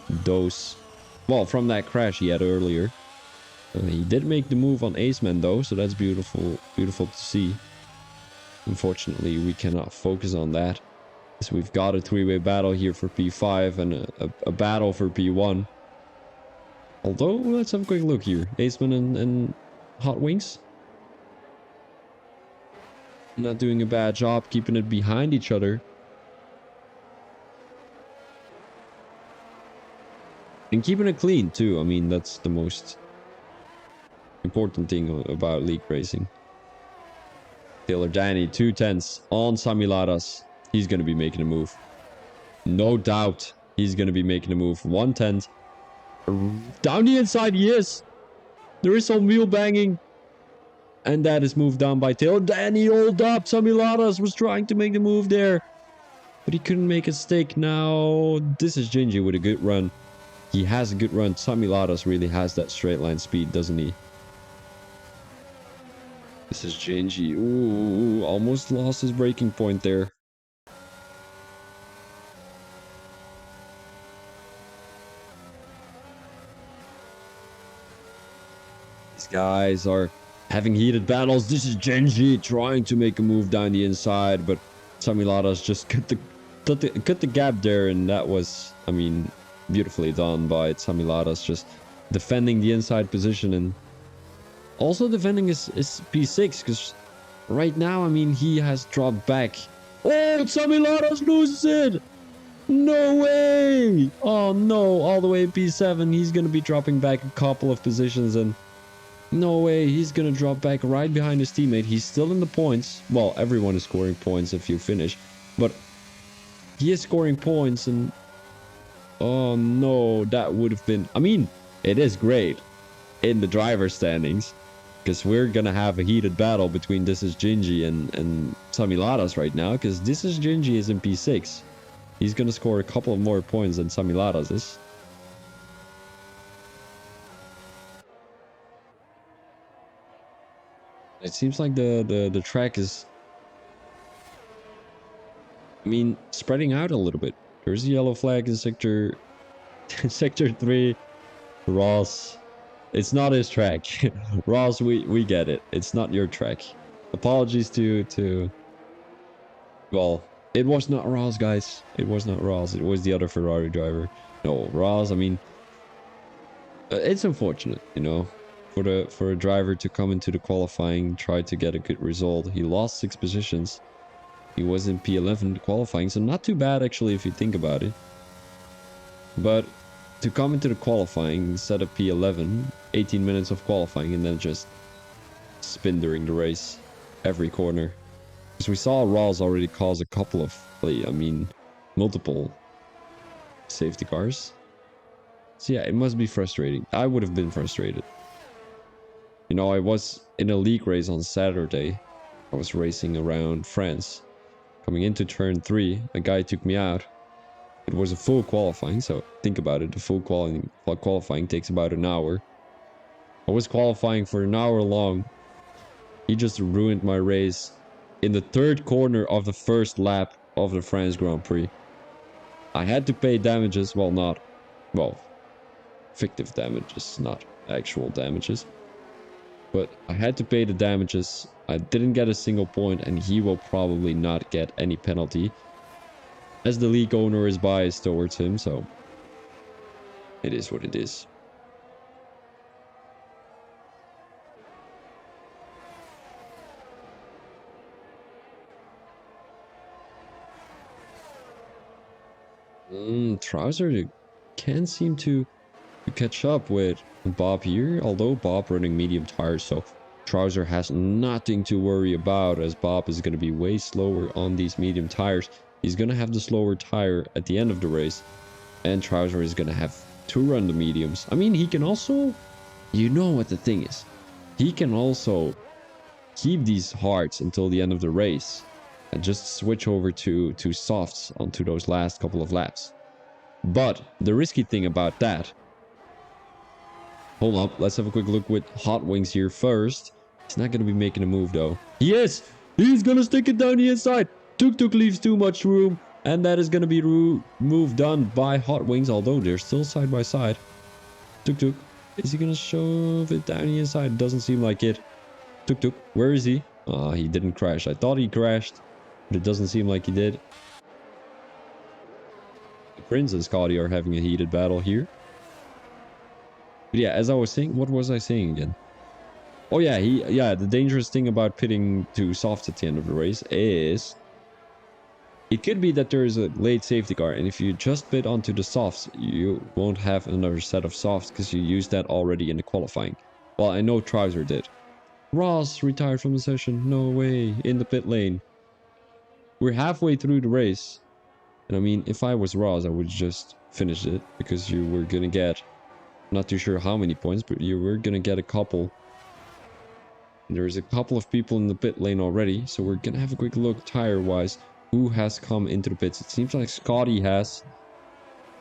from that crash he had earlier. He did make the move on Aceman though, so that's beautiful to see. Unfortunately, we cannot focus on that, so we've got a 3-way battle here for P5 and a battle for P1. Although, let's have a quick look here. Aceman and Hot Wings not doing a bad job keeping it behind each other. And keeping it clean too. I mean, that's the most important thing about league racing. Taylor Danny, 2 tenths on Sami Ladas. He's going to be making a move. No doubt he's going to be making a move. 1 tenth. Down the inside, he is. There is some wheel banging. And that is moved down by Taylor Danny. Hold up. Sami Ladas was trying to make the move there, but he couldn't make a stake. Now, this is Gingy with a good run. He has a good run. Sami Ladas really has that straight line speed, doesn't he? This is Gingy. Ooh, almost lost his breaking point there. These guys are having heated battles. This is Genji trying to make a move down the inside, but Samiladas just cut the gap there, and that was, I mean, beautifully done by Samiladas, just defending the inside position and also defending his P6, because right now, I mean, he has dropped back. Oh, Samiladas loses it! No way! Oh no, all the way P7. He's gonna be dropping back a couple of positions, and no way, he's gonna drop back right behind his teammate. He's still in the points. Well, everyone is scoring points if you finish, but he is scoring points, and oh no, that would have been, I mean, it is great in the driver standings, because we're gonna have a heated battle between This is Gingy and Samiladas right now, because This is Gingy is in P6. He's gonna score a couple of more points than Samiladas is. It seems like the track is, I mean, spreading out a little bit. There's a yellow flag in sector sector 3. Ross, it's not his track. Ross, we get it. It's not your track. Apologies to well, it was not Ross, guys. It was not Ross. It was the other Ferrari driver. No, Ross, I mean, it's unfortunate, you know, for a driver to come into the qualifying, try to get a good result. He lost 6 positions. He was in P11 qualifying, so not too bad actually if you think about it. But to come into the qualifying, set up P11, 18 minutes of qualifying, and then just spin during the race, every corner. Because we saw Rawls already cause a couple of, I mean, multiple safety cars. So yeah, it must be frustrating. I would have been frustrated. You know, I was in a league race on Saturday. I was racing around France. Coming into turn 3, a guy took me out. It was a full qualifying, so think about it. The full qualifying takes about an hour. I was qualifying for an hour long. He just ruined my race in the 3rd corner of the 1st lap of the France Grand Prix. I had to pay damages. Well, not, well, fictive damages, not actual damages. But I had to pay the damages. I didn't get a single point, and he will probably not get any penalty, as the league owner is biased towards him, so it is what it is. Trouser can't seem to catch up with Bob here, although Bob running medium tires, so Trouser has nothing to worry about, as Bob is going to be way slower on these medium tires. He's going to have the slower tire at the end of the race, and Trouser is going to have to run the mediums. I mean, he can also, you know what the thing is, he can also keep these hards until the end of the race and just switch over to softs onto those last couple of laps. But the risky thing about that, hold up, let's have a quick look with Hot Wings here first. He's not going to be making a move though. Yes, he's going to stick it down the inside. TucTuc leaves too much room, and that is going to be move done by Hot Wings, although they're still side by side. TucTuc, is he going to shove it down the inside? Doesn't seem like it. TucTuc, where is he? He didn't crash. I thought he crashed, but it doesn't seem like he did. The Prince and Scotty are having a heated battle here. But yeah, as I was saying, what was I saying again? Oh yeah, the dangerous thing about pitting to softs at the end of the race is it could be that there is a late safety car, and if you just pit onto the softs, you won't have another set of softs because you used that already in the qualifying. Well, I know Trouser did. Ross retired from the session. No way. In the pit lane. We're halfway through the race. And I mean, if I was Ross, I would just finish it, because you were gonna get, not too sure how many points, but you were gonna get a couple. There's a couple of people in the pit lane already, so we're gonna have a quick look tire-wise. Who has come into the pits? It seems like Scotty has.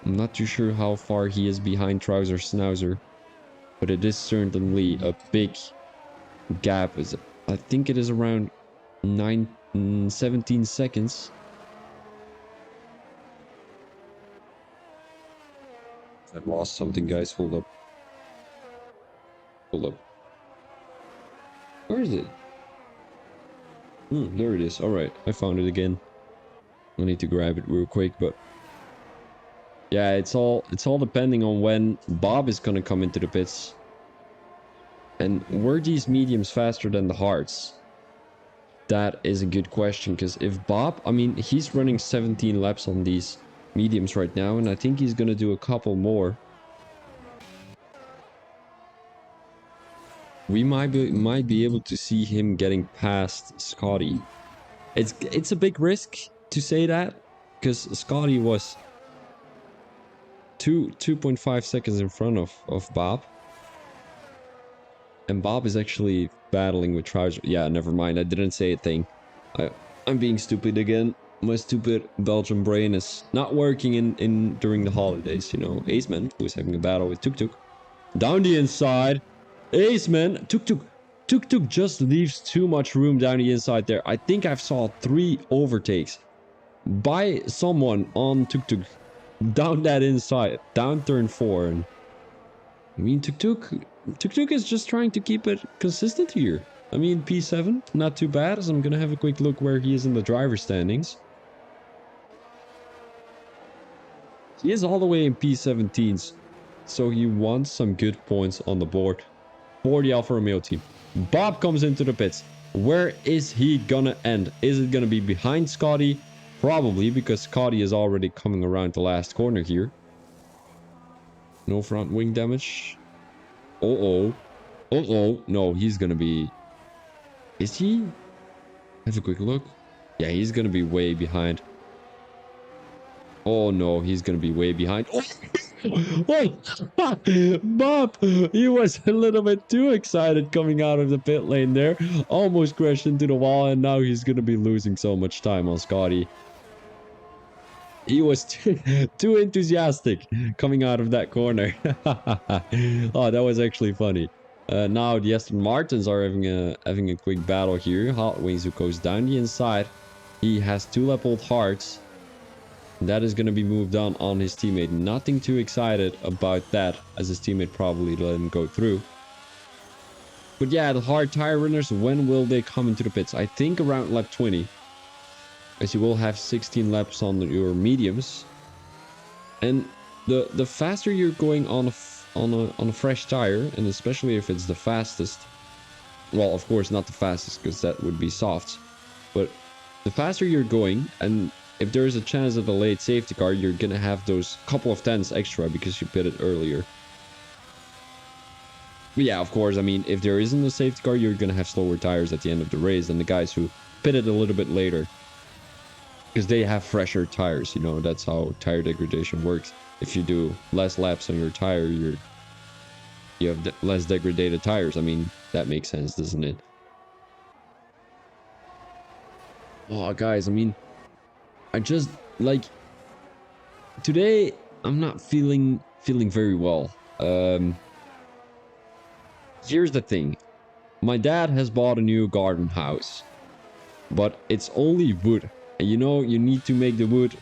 I'm not too sure how far he is behind Trouser Snouser, but it is certainly a big gap. I think it is around 17 seconds. I lost something, guys. Hold up. Hold up. Where is it? There it is. All right, I found it again. I need to grab it real quick, but yeah, it's all depending on when Bob is gonna come into the pits. And were these mediums faster than the hards? That is a good question, because if Bob, I mean, he's running 17 laps on these mediums right now, and I think he's gonna do a couple more. We might be able to see him getting past Scotty. It's a big risk to say that, because Scotty was 2.5 seconds in front of Bob. And Bob is actually battling with Trouser. Yeah, never mind. I didn't say a thing. I'm being stupid again. My stupid Belgian brain is not working in during the holidays, you know. Aceman, who's having a battle with TucTuc. Down the inside. Aceman. TucTuc just leaves too much room down the inside there. I think I've saw 3 overtakes by someone on TucTuc down that inside. Down turn 4. And I mean, TucTuc is just trying to keep it consistent here. I mean, P7, not too bad, as I'm gonna have a quick look where he is in the driver standings. He is all the way in P17s, so he wants some good points on the board for the Alfa Romeo team. Bob comes into the pits. Where is he gonna end? Is it gonna be behind Scotty? Probably, because Scotty is already coming around the last corner here. No front wing damage. Uh-oh. Uh-oh. No, he's gonna be... Is he? Have a quick look. Yeah, he's gonna be way behind. Oh no, he's gonna be way behind. Oh! Oh! Bob! He was a little bit too excited coming out of the pit lane there. Almost crashed into the wall, and now he's gonna be losing so much time on Scotty. He was too enthusiastic coming out of that corner. Oh, that was actually funny. Now the Aston Martins are having a quick battle here. Hot Wings, who goes down the inside. He has 2-lap-old hearts. That is going to be moved on his teammate. Nothing too excited about that, as his teammate probably let him go through. But yeah, the hard tire runners, when will they come into the pits? I think around lap 20. As you will have 16 laps on your mediums. And the faster you're going on a fresh tire, and especially if it's the fastest, well, of course not the fastest, because that would be softs, but the faster you're going, and if there's a chance of a late safety car, you're gonna have those couple of tenths extra because you pitted earlier. But yeah, of course, I mean, if there isn't a safety car, you're gonna have slower tires at the end of the race than the guys who pitted a little bit later. Because they have fresher tires, you know, that's how tire degradation works. If you do less laps on your tire, you have less degraded tires. I mean, that makes sense, doesn't it? Oh, guys, I mean, I just, like, today, I'm not feeling very well. Here's the thing. My dad has bought a new garden house, but it's only wood. And you know, you need to make the wood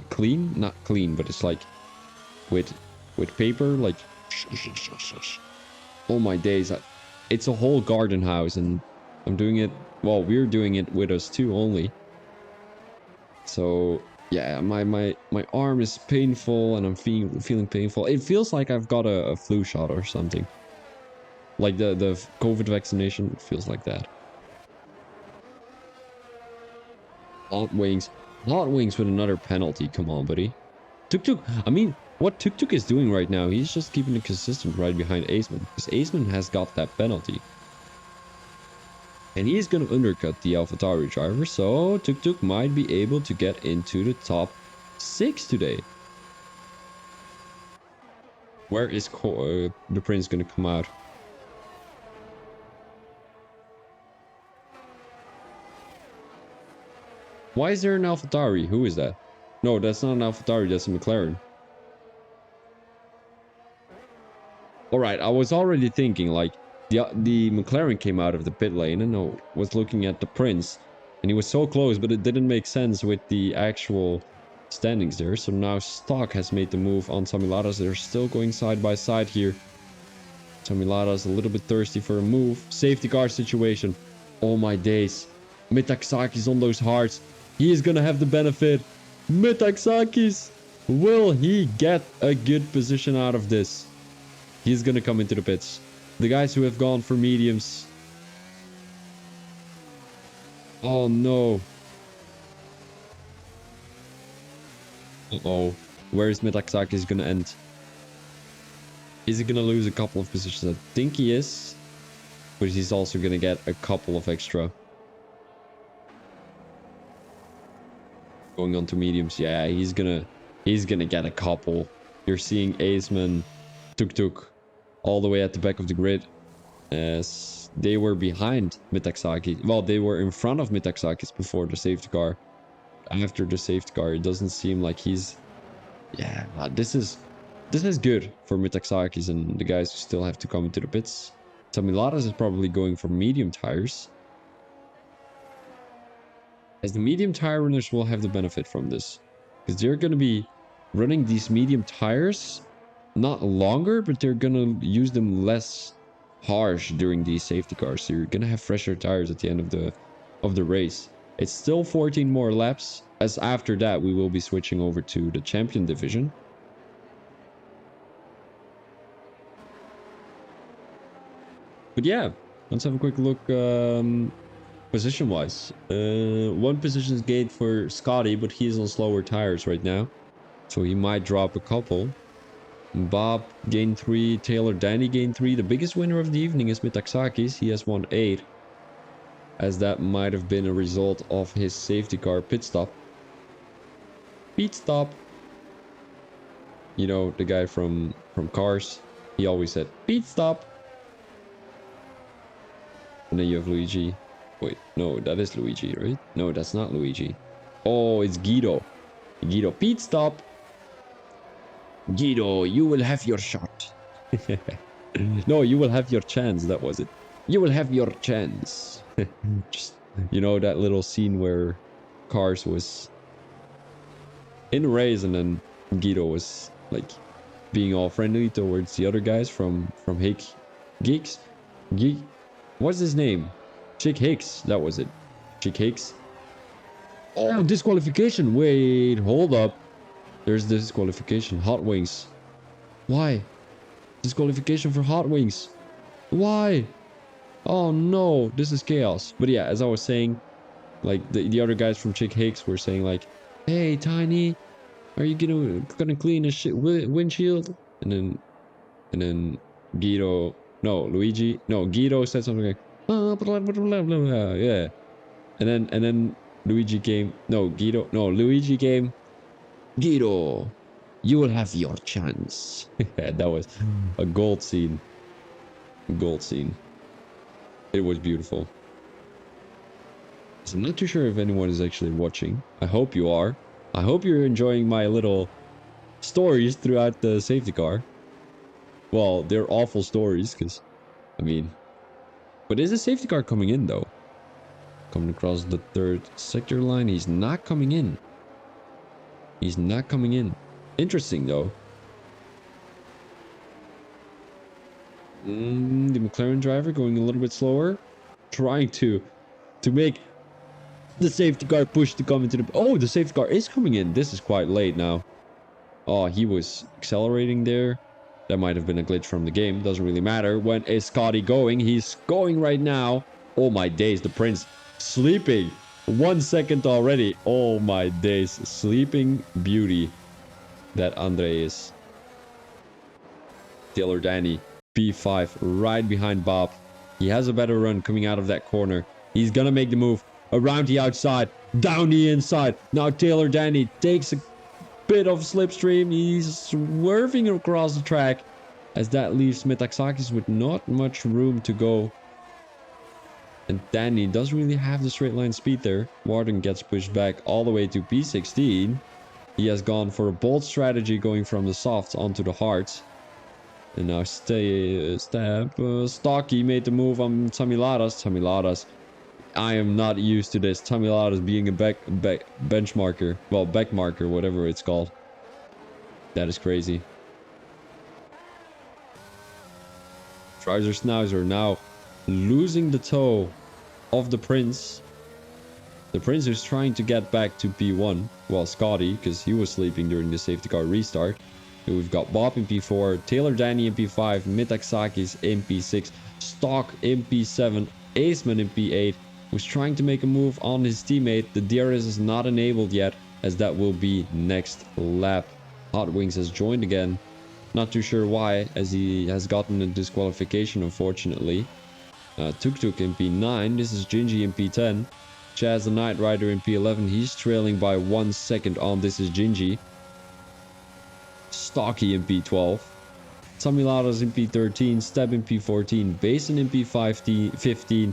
clean? Not clean, but it's like with paper, like oh my days. It's a whole garden house, and I'm doing it, well, we're doing it with us two only. So yeah, my arm is painful, and I'm feeling painful. It feels like I've got a flu shot or something. Like the COVID vaccination feels like that. Hot Wings with another penalty. Come on, buddy. TucTuc. I mean, what TucTuc is doing right now, he's just keeping it consistent right behind Aceman, because Aceman has got that penalty. And he's going to undercut the AlphaTauri driver, so TucTuc might be able to get into the top 6 today. Where is the Prince going to come out? Why is there an AlphaTauri? Who is that? No, that's not an AlphaTauri, that's a McLaren. Alright, I was already thinking, like, the McLaren came out of the pit lane and I was looking at the Prince, and he was so close, but it didn't make sense with the actual standings there. So now Stock has made the move on Samilaras. They're still going side by side here. Tamilada's a little bit thirsty for a move. Safety car situation. Oh my days. Metaxakis on those hearts. He is gonna have the benefit. Metaxakis! Will he get a good position out of this? He's gonna come into the pits. The guys who have gone for mediums. Oh no. Uh-oh. Where is Metaxakis gonna end? Is he gonna lose a couple of positions? I think he is. But he's also gonna get a couple of extra. Going on to mediums. Yeah, he's gonna get a couple. You're seeing Aceman, TucTuc, all the way at the back of the grid. As they were behind Metaxakis. Well, they were in front of Metaxakis before the safety car. After the safety car, it doesn't seem like he's... Yeah, this is good for Metaxakis and the guys who still have to come into the pits. Tamiladas is probably going for medium tires. As the medium tire runners will have the benefit from this. Because they're going to be running these medium tires not longer, but they're going to use them less harsh during these safety cars. So you're going to have fresher tires at the end of the race. It's still 14 more laps, as after that we will be switching over to the champion division. But yeah, let's have a quick look position-wise. One position is gained for Scotty, but he's on slower tires right now. So he might drop a couple. Bob gained 3, Taylor Danny gained 3. The biggest winner of the evening is Metaxakis. He has won 8. As that might have been a result of his safety car pit stop. Pit stop. You know, the guy from Cars. He always said, pit stop. And then you have Luigi. Wait, no, that is Luigi, right? No, that's not Luigi. Oh, it's Guido. Guido, pit stop. Guido, you will have your shot. No, you will have your chance. That was it. You will have your chance. Just, you know, that little scene where Cars was in a race and then Guido was like being all friendly towards the other guys from Geeks. What's his name? Chick Hicks. That was it. Chick Hicks. Oh, disqualification. Wait, hold up. There's disqualification. Hot Wings. Why? Disqualification for Hot Wings. Why? Oh no, this is chaos. But yeah, as I was saying, like the other guys from Chick Hicks were saying like, hey Tiny, are you gonna clean the shit windshield? And then Guido, no, Luigi, no, Guido said something like, blah, blah, blah, blah, blah, yeah. And then Luigi came, no, Guido, no, Luigi came, Guido, you will have your chance. That was a gold scene. Gold scene. It was beautiful. So I'm not too sure if anyone is actually watching. I hope you are. I hope you're enjoying my little stories throughout the safety car. Well, they're awful stories, because, I mean... But is a safety car coming in, though? Coming across the 3rd sector line. He's not coming in. He's not coming in. Interesting, though. The McLaren driver going a little bit slower. Trying to make the safety car push to come into the... Oh, the safety car is coming in. This is quite late now. Oh, he was accelerating there. That might have been a glitch from the game. Doesn't really matter. When is Scotty going? He's going right now. Oh my days. The Prince sleeping. 1 second already. Oh my days. Sleeping beauty. That Andre is. Taylor Danny. P5 right behind Bob. He has a better run coming out of that corner. He's gonna make the move. Around the outside. Down the inside. Now Taylor Danny takes a bit of slipstream. He's swerving across the track. As that leaves Metaxakis with not much room to go. And Danny doesn't really have the straight line speed there. Warden gets pushed back all the way to P16. He has gone for a bold strategy going from the softs onto the hards. And now Stocky made the move on Tamiladas. I am not used to this. Tamiladas being a benchmarker. Well, back marker, whatever it's called. That is crazy. Trouser Schnauzer now losing the toe of the Prince. The Prince is trying to get back to P1. Well, Scotty, because he was sleeping during the safety car restart. And we've got Bob in P4, Taylor Danny in P5, Mitaxakis in P6, Stock in P7, Aceman in P8, who's trying to make a move on his teammate. The DRS is not enabled yet, as that will be next lap. Hot Wings has joined again. Not too sure why, as he has gotten a disqualification, unfortunately. TucTuc in P9. This is Gingy in P10. Chaz the Knight Rider in P11. He's trailing by 1 second on This is Gingy. Stocky in P12. Samiladas in P13. Steb in P14. Basin in P15.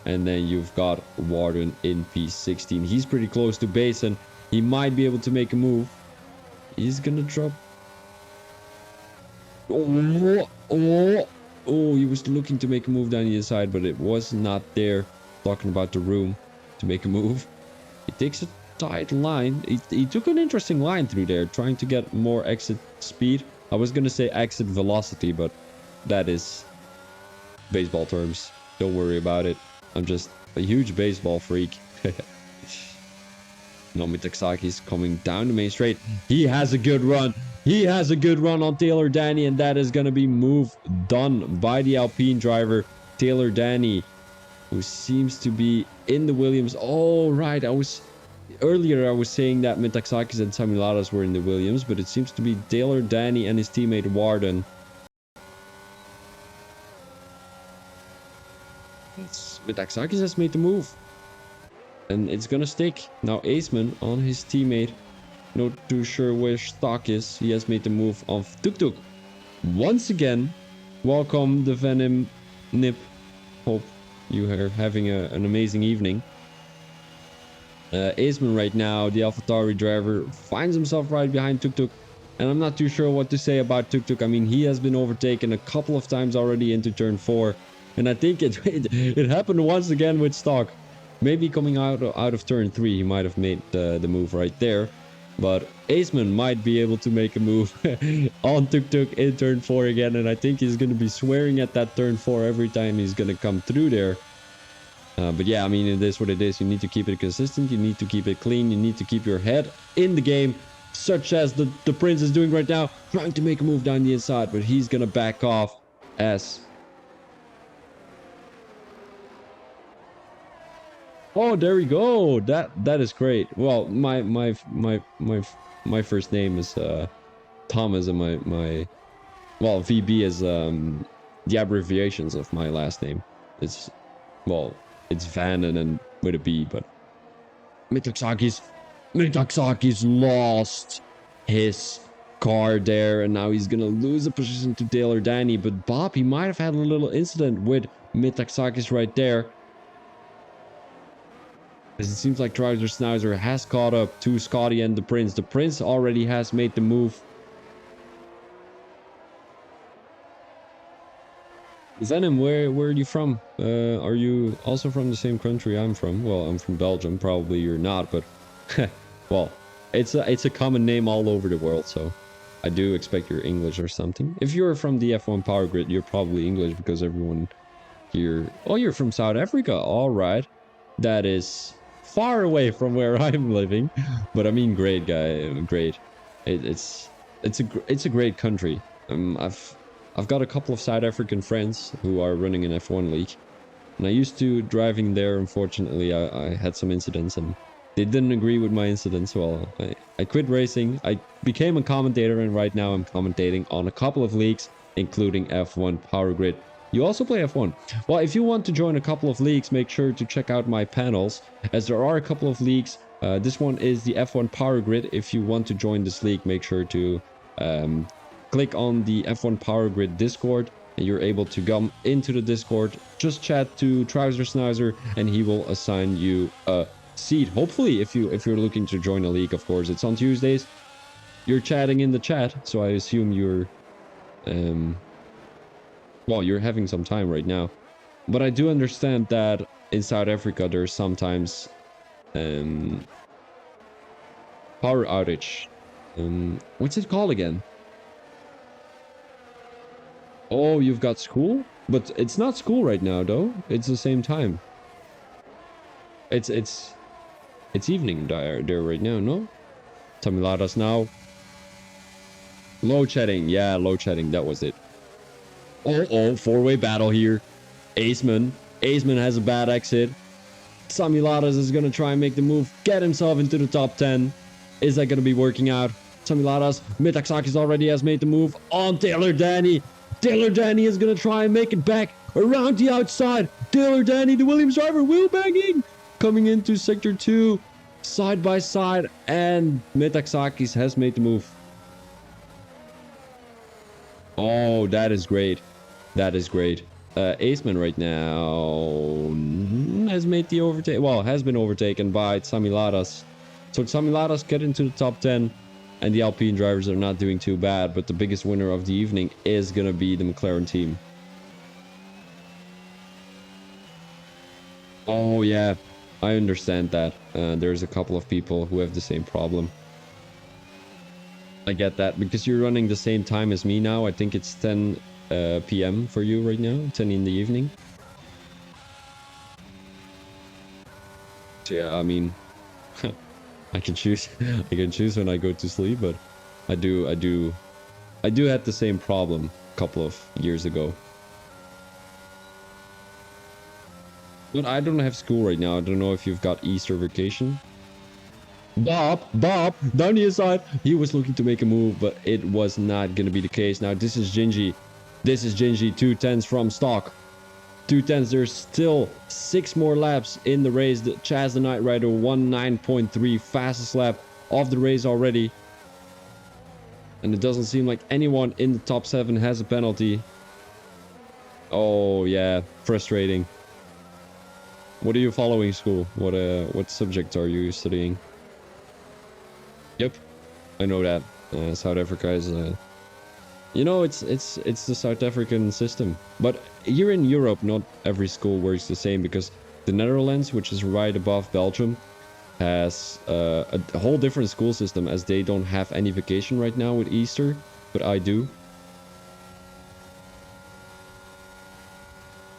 And then you've got Warden in P16. He's pretty close to Basin. He might be able to make a move. He's gonna drop. Oh, he was looking to make a move down the inside, but it was not there. Talking about the room to make a move. He takes a tight line. He took an interesting line through there, trying to get more exit speed. I was gonna say exit velocity, but that is baseball terms. Don't worry about it. I'm just a huge baseball freak. Mitaxaki's coming down the main straight. He has a good run. He has a good run on Taylor Danny, and that is going to be move done by the Alpine driver, Taylor Danny, who seems to be in the Williams. Oh, right. Earlier I was saying that Mitaxakis and Samiladas were in the Williams, but it seems to be Taylor Danny and his teammate Warden. Mitaxakis has made the move. And it's gonna stick. Now Aceman on his teammate. Not too sure where Stock is. He has made the move of TucTuc. Once again, welcome the Venom Nip. Hope you are having an amazing evening. Aceman right now, the AlphaTauri driver, finds himself right behind TucTuc. And I'm not too sure what to say about TucTuc. I mean, he has been overtaken a couple of times already into turn 4. And I think it happened once again with Stock. Maybe coming out of turn 3, he might have made the move right there. But Aceman might be able to make a move on TucTuc in turn 4 again. And I think he's going to be swearing at that turn 4 every time he's going to come through there. But yeah, I mean, it is what it is. You need to keep it consistent. You need to keep it clean. You need to keep your head in the game. Such as the Prince is doing right now. Trying to make a move down the inside. But he's going to back off as... Oh, there we go. That is great. Well, my first name is Thomas, and my VB is the abbreviations of my last name. It's Van and then with a B, but Mitaxakis lost his car there, and now he's gonna lose the position to Taylor Danny. But Bob, he might have had a little incident with Mitaxakis right there. It seems like Trouser Schnauzer has caught up to Scotty and the Prince. The Prince already has made the move. Venom, where are you from? Are you also from the same country I'm from? Well, I'm from Belgium. Probably you're not, but well, it's a common name all over the world, so I do expect you're English or something. If you're from the F1 Power Grid, you're probably English because everyone here... Oh, you're from South Africa. All right. That is... far away from where I'm living, but I mean, great guy, great. It's a great country. I've got a couple of South African friends who are running an F1 league, and I used to driving there. Unfortunately, I had some incidents, and they didn't agree with my incidents. Well, I quit racing. I became a commentator, and right now I'm commentating on a couple of leagues, including F1 Power Grid. You also play F1. Well, if you want to join a couple of leagues, make sure to check out my panels, as there are a couple of leagues. This one is the F1 Power Grid. If you want to join this league, make sure to click on the F1 Power Grid Discord, and you're able to come into the Discord. Just chat to Trouser Schnauzer, and he will assign you a seat. Hopefully, if you're looking to join a league, of course, it's on Tuesdays. You're chatting in the chat, so I assume you're... well, you're having some time right now. But I do understand that in South Africa, there's sometimes power outage. What's it called again? Oh, you've got school? But it's not school right now, though. It's the same time. It's evening there right now, no? Tamiladas now. Load shedding. Yeah, load shedding. That was it. Oh, four-way battle here. Aceman. Aceman has a bad exit. Tamiladas is going to try and make the move. Get himself into the top 10. Is that going to be working out? Tamiladas. Mitaksakis already has made the move on Taylor Danny. Taylor Danny is going to try and make it back around the outside. Taylor Danny, the Williams driver, wheel banging. Coming into sector 2. Side by side. And Mitaksakis has made the move. Oh, that is great. That is great. Aceman right now has made the overtake. Well, has been overtaken by Tamiladas. So Tamiladas get into the top 10. And the Alpine drivers are not doing too bad. But the biggest winner of the evening is going to be the McLaren team. Oh, yeah. I understand that. There's a couple of people who have the same problem. I get that. Because you're running the same time as me now. I think it's 10 p.m. for you right now. 10 in the evening. So yeah, I mean... I can choose when I go to sleep, but I do had the same problem a couple of years ago. But I don't have school right now. I don't know if you've got Easter vacation. Bob, down the inside. He was looking to make a move, but it was not going to be the case. Now this is Gingy. 2/10s from stock. 2/10s, there's still 6 more laps in the race. Chaz the Knight Rider won 9.3, fastest lap of the race already. And it doesn't seem like anyone in the top 7 has a penalty. Oh yeah, frustrating. What are you following school? What subject are you studying? Yep, I know that. South Africa is you know, it's the South African system. But here in Europe, not every school works the same, because the Netherlands, which is right above Belgium, has a whole different school system, as they don't have any vacation right now with Easter, but I do.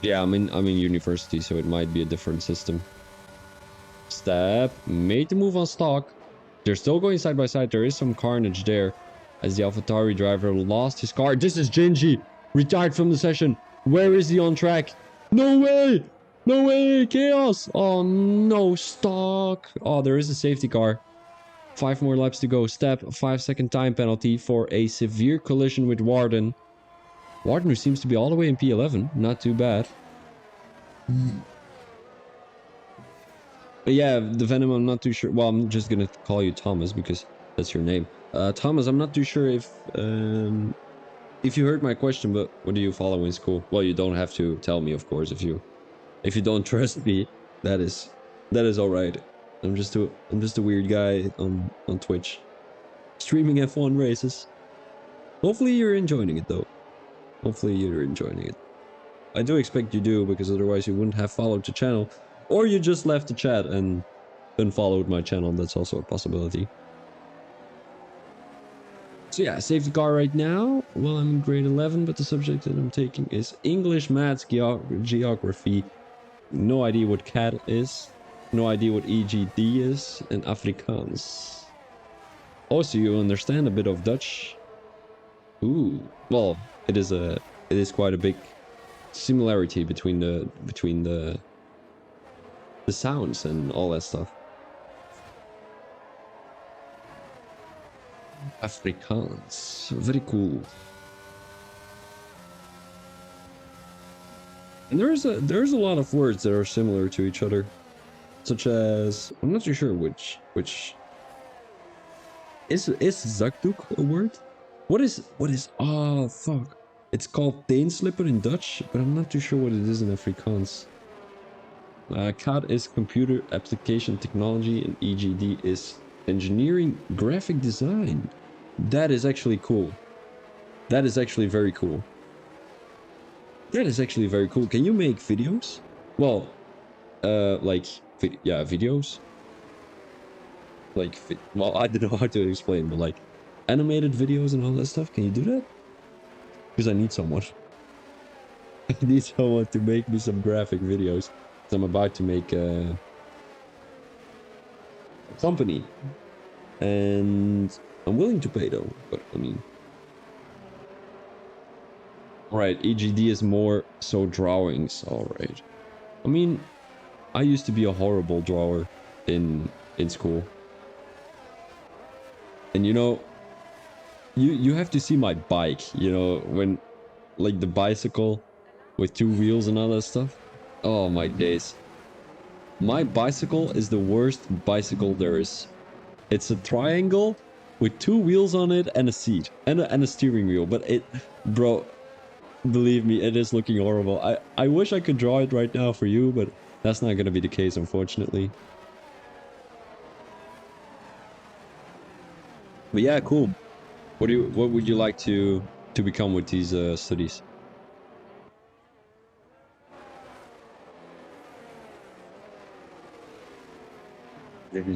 Yeah, I'm in university, so it might be a different system. Step made the move on stock. They're still going side by side. There is some carnage there, as the AlphaTauri driver lost his car. This is Gingy, retired from the session. Where is he on track? No way! No way! Chaos! Oh no, stock! Oh, there is a safety car. 5 more laps to go. Step, a 5-second time penalty for a severe collision with Warden. Warden, who seems to be all the way in P11. Not too bad. But yeah, the Venom, I'm not too sure. Well, I'm just gonna call you Thomas because that's your name. Thomas, I'm not too sure if you heard my question, but what do you follow in school? Well, you don't have to tell me, of course. If you don't trust me, that is all right. I'm just a weird guy on Twitch, streaming F1 races. Hopefully you're enjoying it though. Hopefully you're enjoying it. I do expect you do, because otherwise you wouldn't have followed the channel, or you just left the chat and unfollowed my channel. That's also a possibility. So yeah, safety car right now. Well, I'm in grade 11, but the subject that I'm taking is English, Maths, Geography. No idea what CAT is. No idea what EGD is. And Afrikaans. Also, you understand a bit of Dutch. Ooh. Well, it is quite a big similarity between the sounds and all that stuff. Afrikaans, very cool. And there's a lot of words that are similar to each other, such as, I'm not too sure which is TucTuc a word? What is oh fuck, it's called teenslipper in Dutch, but I'm not too sure what it is in Afrikaans. CAD is computer application technology, and EGD is engineering graphic design. That is actually cool. That is actually very cool. That is actually very cool. Can you make videos? Well, like, yeah, videos. Like, well, I don't know how to explain, but like, animated videos and all that stuff. Can you do that? Because I need someone. I need someone to make me some graphic videos. So I'm about to make a company. And I'm willing to pay though. But I mean... Alright, EGD is more so drawings. Alright. I mean, I used to be a horrible drawer in school. And you know, you have to see my bike, you know, when like the bicycle with two wheels and all that stuff. Oh my days. My bicycle is the worst bicycle there is. It's a triangle with two wheels on it and a seat and a steering wheel. But it, bro, believe me, it is looking horrible. I wish I could draw it right now for you, but that's not gonna be the case, unfortunately. But yeah, cool. What would you like to become with these studies?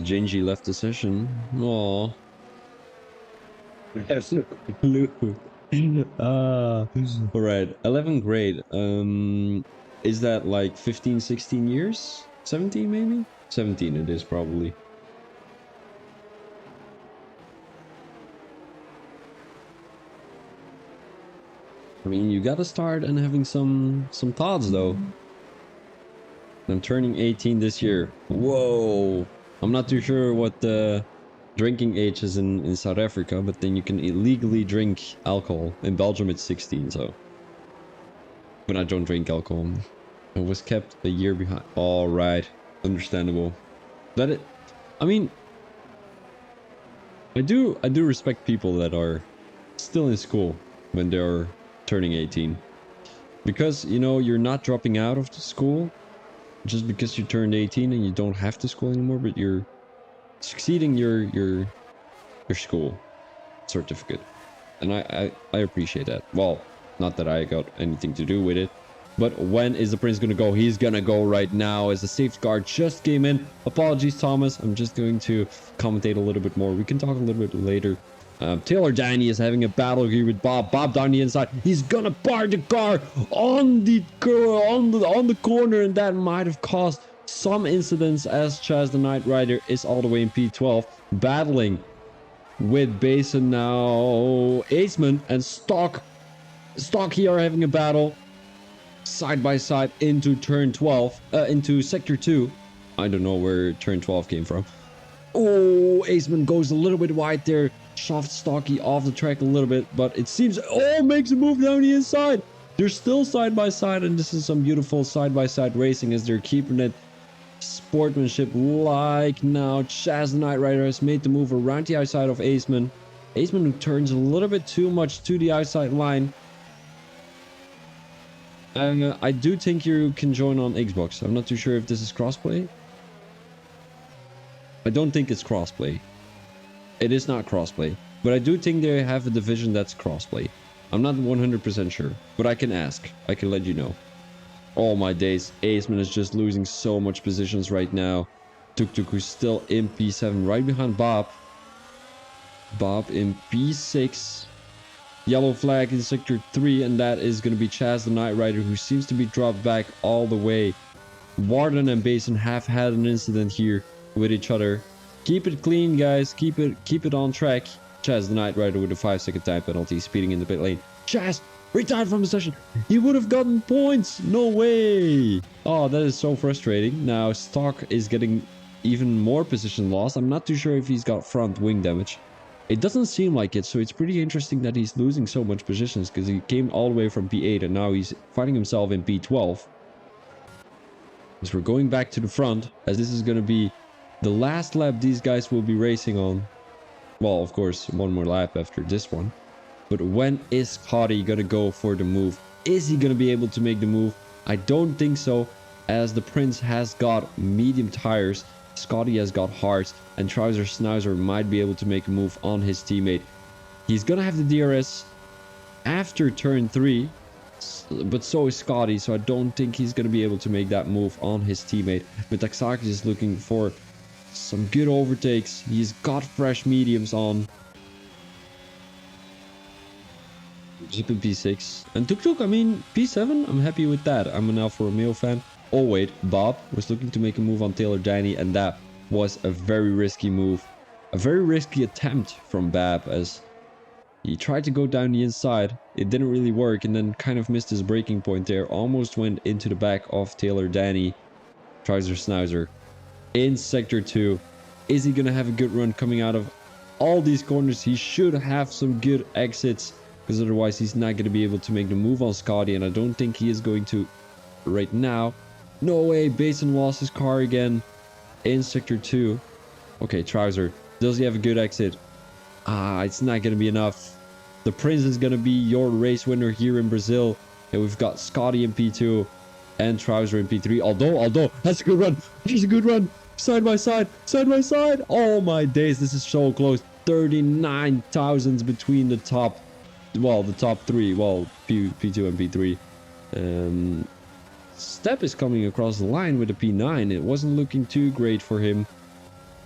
Genji left the session. Aww. That's a clue. All right. 11th grade. Is that like 15, 16 years? 17 maybe? 17 it is probably. I mean, you gotta start and having some thoughts though. I'm turning 18 this year. Whoa. I'm not too sure what the drinking age is in South Africa, but then you can illegally drink alcohol. In Belgium, it's 16, so. But I don't drink alcohol. I was kept a year behind. All right. Understandable. That it. I mean, I do respect people that are still in school when they're turning 18. Because, you know, you're not dropping out of the school just because you turned 18 and you don't have to school anymore, but you're succeeding your school certificate. And I appreciate that. Well, not that I got anything to do with it. But when is the prince gonna go? He's gonna go right now as the safeguard just came in. Apologies, Thomas. I'm just going to commentate a little bit more. We can talk a little bit later. Taylor Danny is having a battle here with Bob. Bob down the inside. He's gonna park the car on the corner, and that might have caused some incidents as Chaz the Knight Rider is all the way in P12, battling with Basin now. Aceman and Stock here are having a battle side by side into turn 12, into sector 2. I don't know where turn 12 came from. Oh, Aceman goes a little bit wide there. Shoved Stocky off the track a little bit, but it seems, oh, makes a move down the inside. They're still side by side, and this is some beautiful side by side racing as they're keeping it sportsmanship like now. Chaz the Knight Rider has made the move around the outside of Aceman. Aceman turns a little bit too much to the outside line. I do think you can join on Xbox. I'm not too sure if this is crossplay. I don't think it's crossplay. It is not crossplay, but I do think they have a division that's crossplay. I'm not 100% sure, but I can ask. I can let you know. Oh my days, Aceman is just losing so much positions right now. TucTuc who's still in P7, right behind Bob. Bob in P6. Yellow flag in sector 3, and that is going to be Chaz the Knight Rider, who seems to be dropped back all the way. Warden and Basin have had an incident here with each other. Keep it clean, guys. Keep it on track. Chaz the Knight Rider with a 5-second time penalty, speeding in the pit lane. Chaz retired from the session. He would have gotten points. No way. Oh, that is so frustrating. Now Stock is getting even more position loss. I'm not too sure if he's got front wing damage. It doesn't seem like it, so it's pretty interesting that he's losing so much positions, because he came all the way from P8 and now he's finding himself in P12. So we're going back to the front, as this is going to be the last lap these guys will be racing on. Well, of course, one more lap after this one. But when is Scotty going to go for the move? Is he going to be able to make the move? I don't think so, as the Prince has got medium tires. Scotty has got hards, and Trouser Snouser might be able to make a move on his teammate. He's going to have the DRS after turn 3, but so is Scotty, so I don't think he's going to be able to make that move on his teammate. But Taxakis is looking for some good overtakes. He's got fresh mediums on. Jeep in P6. And TucTuc, I mean, P7, I'm happy with that. I'm an Alfa Romeo fan. Oh, wait, Bob was looking to make a move on Taylor Danny, and that was a very risky move. A very risky attempt from Bab, as he tried to go down the inside. It didn't really work, and then kind of missed his braking point there. Almost went into the back of Taylor Danny. Trouser Schnauzer in Sector 2. Is he going to have a good run coming out of all these corners? He should have some good exits, because otherwise he's not going to be able to make the move on Scotty, and I don't think he is going to right now. No way, Basin lost his car again in Sector 2. Okay, Trouser, does he have a good exit? It's not going to be enough. The Prince is going to be your race winner here in Brazil. And we've got Scotty in P2 and Trouser in P3. Although, that's a good run. That's a good run. Side by side, side by side. Oh my days, this is so close. 39 thousandths between the top, well, the top three. Well, P2 and P3. Step is coming across the line with a P9. It wasn't looking too great for him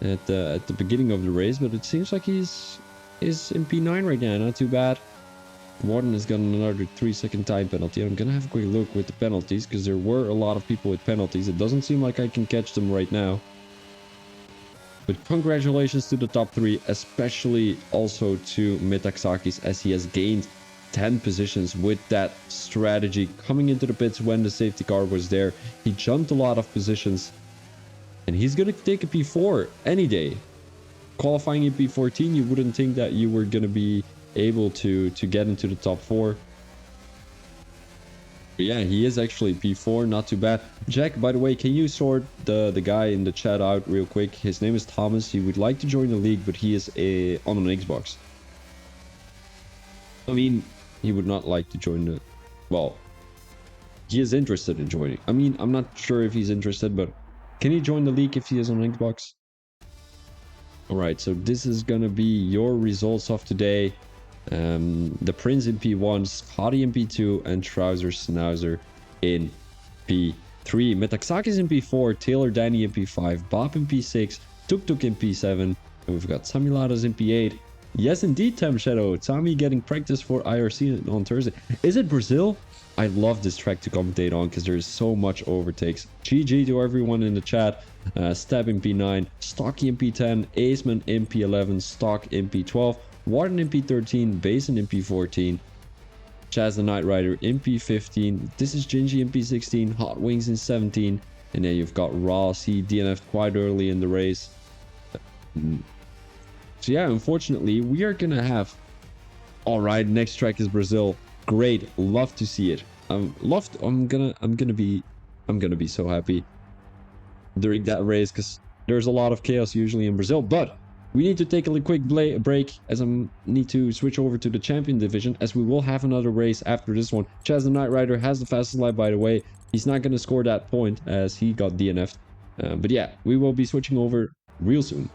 at the beginning of the race, but it seems like he's in P9 right now. Not too bad. Warden has gotten another 3-second time penalty. I'm gonna have a quick look with the penalties, because there were a lot of people with penalties. It doesn't seem like I can catch them right now. But congratulations to the top 3, especially also to Metaxakis, as he has gained 10 positions with that strategy. Coming into the pits when the safety car was there, he jumped a lot of positions, and he's gonna take a P4 any day. Qualifying in P14, you wouldn't think that you were gonna be able to get into the top 4. But yeah, he is actually P4, not too bad. Jack, by the way, can you sort the guy in the chat out real quick? His name is Thomas. He would like to join the league, but he is on an Xbox. I mean, he would not like to join the... Well, he is interested in joining. I mean, I'm not sure if he's interested, but can he join the league if he is on Xbox? Alright, so this is gonna be your results of today. The Prince in P1, Scotty in P2, and Trouser Schnauzer in P3. Metaxakis in P4, Taylor Danny in P5, Bob in P6, TucTuc in P7, and we've got Samiladas in P8. Yes, indeed, Tam Shadow. Tommy getting practice for IRC on Thursday. Is it Brazil? I love this track to commentate on, because there is so much overtakes. GG to everyone in the chat. Stab in P9, Stocky in P10, Aceman in P11, Stock in P12, Warden in P13, Basin in P14, Chaz the Knight Rider in P15, this is Gingy in P16, Hot Wings in 17, and then you've got Ross. He DNF'd quite early in the race. So yeah, unfortunately, we are gonna have... Alright, next track is Brazil. Great, love to see it. I'm gonna be so happy during that race, because there's a lot of chaos usually in Brazil. But we need to take a quick break, as I need to switch over to the champion division, as we will have another race after this one. Chaz the Knight Rider has the fastest lap, by the way. He's not going to score that point, as he got DNF'd. But yeah, we will be switching over real soon.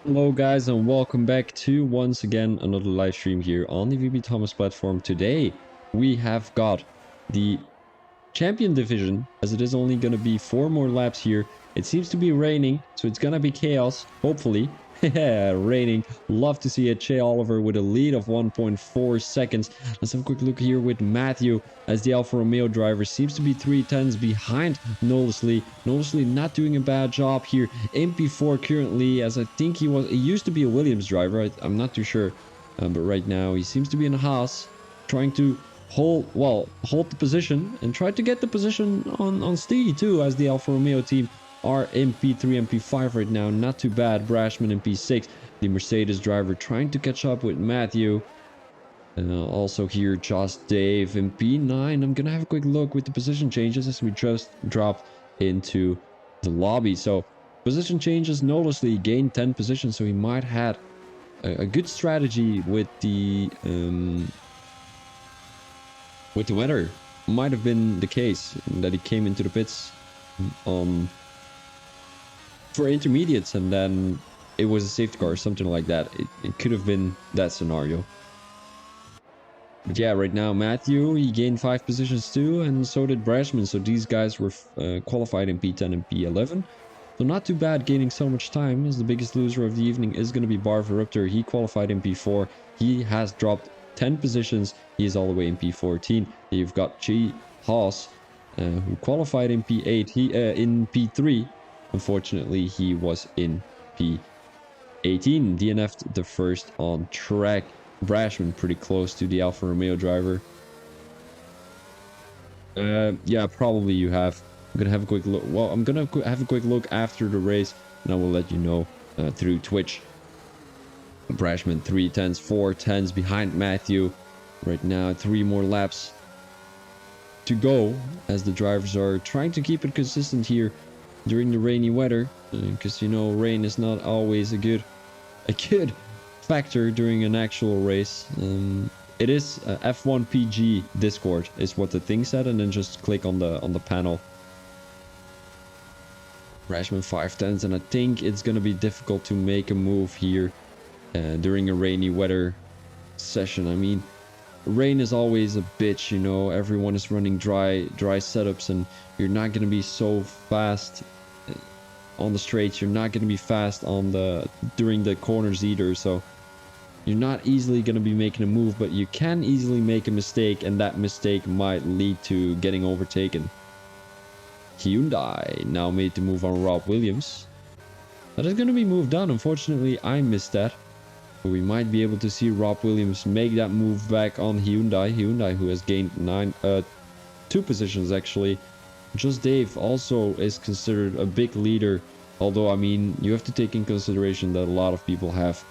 Hello guys and welcome back to once again another live stream here on the VB Thomas platform. Today we have got the champion division, as it is only going to be 4 more laps here. It seems to be raining, so it's going to be chaos, hopefully. Yeah, raining. Love to see it. Che Oliver with a lead of 1.4 seconds. Let's have a quick look here with Matthew as the Alfa Romeo driver. Seems to be 3 tenths behind Knowlesley. Knowlesley not doing a bad job here. MP4 currently, as I think he used to be a Williams driver. I'm not too sure. But right now he seems to be in a Haas, trying to hold the position and try to get the position on Steedy too, as the Alfa Romeo team are in P3 and P5 right now. Not too bad. Brashman in P6. The Mercedes driver trying to catch up with Matthew. Also here, just Dave in P9. I'm gonna have a quick look with the position changes as we just dropped into the lobby. So position changes noticeably gained 10 positions, so he might have a good strategy with the weather. Might have been the case that he came into the pits for intermediates and then it was a safety car or something like that. It could have been that scenario. But yeah, right now Matthew, he gained 5 positions too, and so did Brashman. So these guys were qualified in P10 and P11. So not too bad gaining so much time, as the biggest loser of the evening is going to be Barverupter. He qualified in P4. He has dropped 10 positions. He is all the way in P14. You've got Chi Haas, who qualified in P8. He in P3. Unfortunately, he was in P18. DNF'd the first on track. Brashman pretty close to the Alfa Romeo driver. Yeah, probably you have. I'm gonna have a quick look. Well, I'm gonna have a quick look after the race, and I will let you know through Twitch. Brashman 3 tenths, 4 tenths behind Matthew. Right now, 3 more laps to go, as the drivers are trying to keep it consistent here during the rainy weather, because you know rain is not always a good factor during an actual race. It is F1 PG Discord is what the thing said, and then just click on the panel. Brashman 5 tenths, and I think it's gonna be difficult to make a move here during a rainy weather session. I mean, rain is always a bitch, you know. Everyone is running dry setups, and you're not gonna be so fast on the straights. You're not gonna be fast on during the corners either. So you're not easily gonna be making a move, but you can easily make a mistake, and that mistake might lead to getting overtaken. Hyundai now made the move on Rob Williams. That is gonna be moved down. Unfortunately, I missed that. We might be able to see Rob Williams make that move back on Hyundai. Hyundai, who has gained 2 positions actually. Just Dave also is considered a big leader. Although, I mean, you have to take in consideration that a lot of people have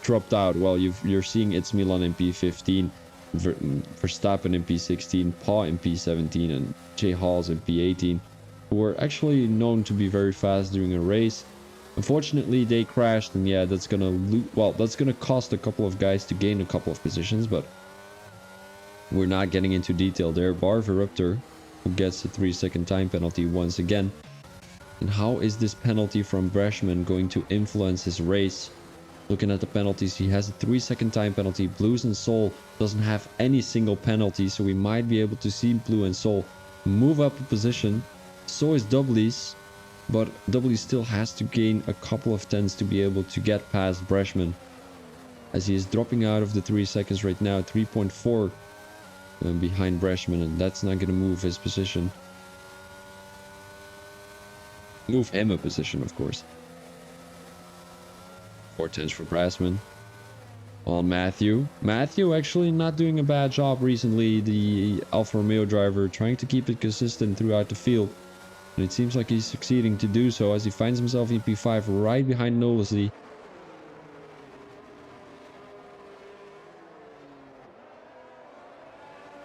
dropped out. Well, you're seeing it's Milan in P15, Verstappen in P16, Paul in P17, and Jay Halls in P18, who were actually known to be very fast during a race. Unfortunately, they crashed, and yeah, that's gonna cost a couple of guys to gain a couple of positions, but we're not getting into detail there. Barverupter, who gets a 3-second time penalty once again. And how is this penalty from Brashman going to influence his race? Looking at the penalties, he has a 3-second time penalty. Blues and Soul doesn't have any single penalty, so we might be able to see Blue and Soul move up a position. So is W's. But W still has to gain a couple of tenths to be able to get past Brashman, as he is dropping out of the 3 seconds right now, 3.4 behind Brashman, and that's not going to move his position. Move him a position, of course. 4 tenths for Brashman. On Matthew. Matthew actually not doing a bad job recently, the Alfa Romeo driver, trying to keep it consistent throughout the field. And it seems like he's succeeding to do so, as he finds himself in P5 right behind Knowlesley.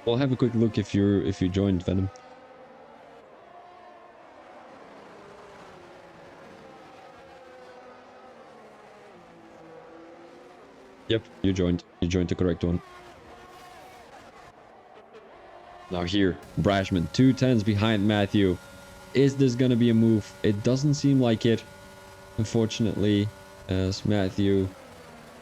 Well, have a quick look if you joined, Venom. Yep, you joined. You joined the correct one. Now here, Brashman, 2 tenths behind Matthew. Is this going to be a move? It doesn't seem like it, unfortunately, as Matthew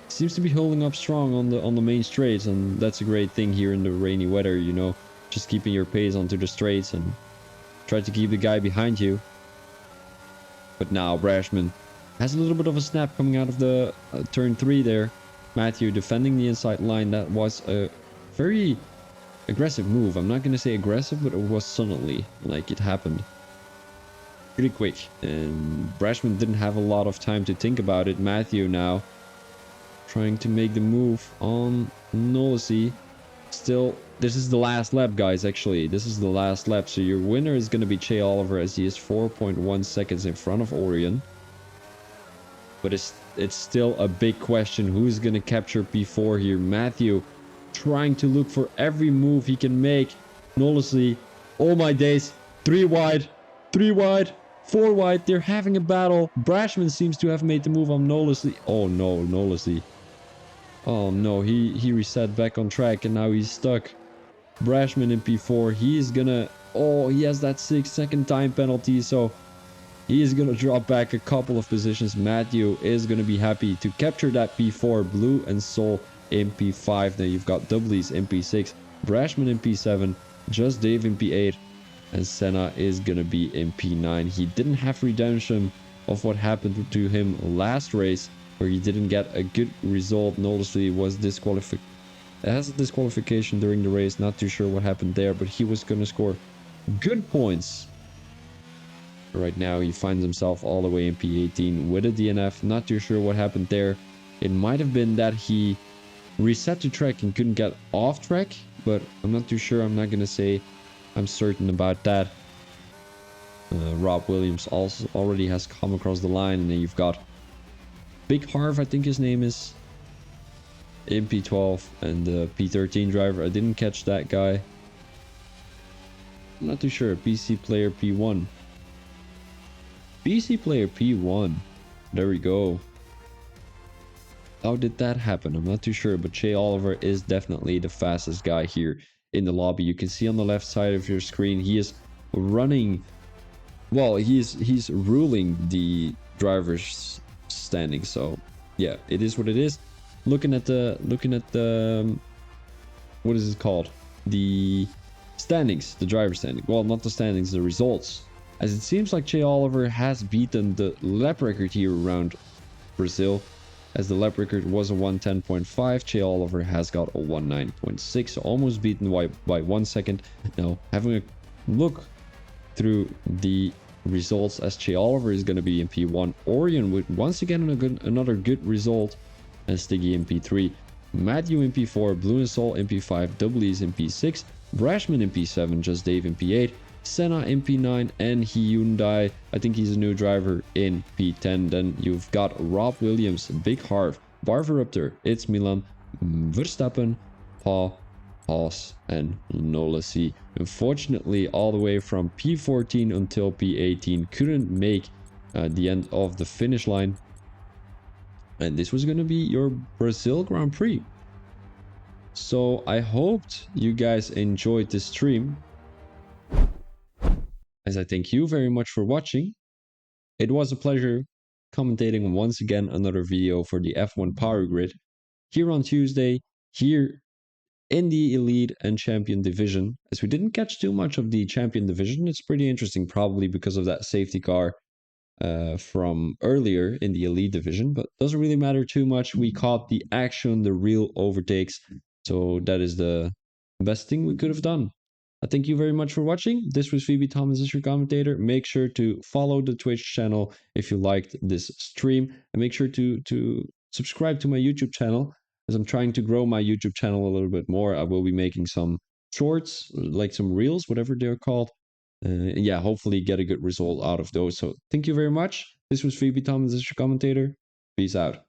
seems to be holding up strong on the main straights, and that's a great thing here in the rainy weather, you know, just keeping your pace onto the straights and try to keep the guy behind you. But now Brashman has a little bit of a snap coming out of the turn 3 there. Matthew defending the inside line. That was a very aggressive move. I'm not going to say aggressive, but it was suddenly, like it happened pretty quick. And Brashman didn't have a lot of time to think about it. Matthew now trying to make the move on Nolisi. Still, this is the last lap, guys, actually. This is the last lap. So your winner is going to be Che Oliver, as he is 4.1 seconds in front of Orion. But it's still a big question. Who's going to capture P4 here? Matthew trying to look for every move he can make. Nolisi, oh my days. 3 wide, 3 wide, 4 wide. They're having a battle. Brashman seems to have made the move on Nolisi. Oh no, Nolisi. Oh no, he reset back on track and now he's stuck. Brashman in P4, he's gonna... Oh, he has that 6-second time penalty, so he is gonna drop back a couple of positions. Matthew is gonna be happy to capture that P4. Blue and Soul in P5. Now you've got Doublies in P6, Brashman in P7, Just Dave in P8, and Senna is gonna be in P9. He didn't have redemption of what happened to him last race, where he didn't get a good result. Noticeably was disqualified. As a disqualification during the race, not too sure what happened there, but he was going to score good points. Right now, he finds himself all the way in P18 with a DNF. Not too sure what happened there. It might have been that he reset the track and couldn't get off track, but I'm not too sure. I'm not going to say I'm certain about that. Rob Williams also already has come across the line, and then you've got Big Harv, I think his name is, in P12, and the P13 driver. I didn't catch that guy. I'm not too sure. PC player P1. PC player P1. There we go. How did that happen? I'm not too sure, but Che Oliver is definitely the fastest guy here in the lobby. You can see on the left side of your screen, he is running. Well, he's ruling the drivers standing. So yeah, it is what it is. Looking at the what is it called, the standings, the driver standing, well, not the standings, the results, as it seems like Che Oliver has beaten the lap record here around Brazil, as the lap record was a 110.5. Che Oliver has got a 19.6, so almost beaten by 1 second. Now having a look through the results, as Che Oliver is going to be in P1, Orion with once again another good result, and Stiggy in P3, Matthew in P4, Blue and Soul in P5, Doublies in P6, Brashman in P7, Just Dave in P8, Senna in P9, and Hyundai, I think he's a new driver, in P10. Then you've got Rob Williams, Big Harv, Barverupter, It's Milan, Verstappen, Paul, Haas, and Nolisi. Unfortunately, all the way from P14 until P18 couldn't make the end of the finish line. And this was going to be your Brazil Grand Prix. So I hoped you guys enjoyed this stream, as I thank you very much for watching. It was a pleasure commentating once again another video for the F1 Power Grid here on Tuesday, here in the Elite and Champion Division. As we didn't catch too much of the Champion Division, it's pretty interesting, probably because of that safety car from earlier in the Elite Division, but doesn't really matter too much. We caught the action, the real overtakes, so that is the best thing we could have done. I thank you very much for watching. This was Phoebe Thomas as your commentator. Make sure to follow the Twitch channel if you liked this stream, and make sure to subscribe to my YouTube channel, as I'm trying to grow my YouTube channel a little bit more. I will be making some shorts, like some reels, whatever they're called. Yeah, hopefully get a good result out of those. So thank you very much. This was Phoebe Thomas as your commentator. Peace out.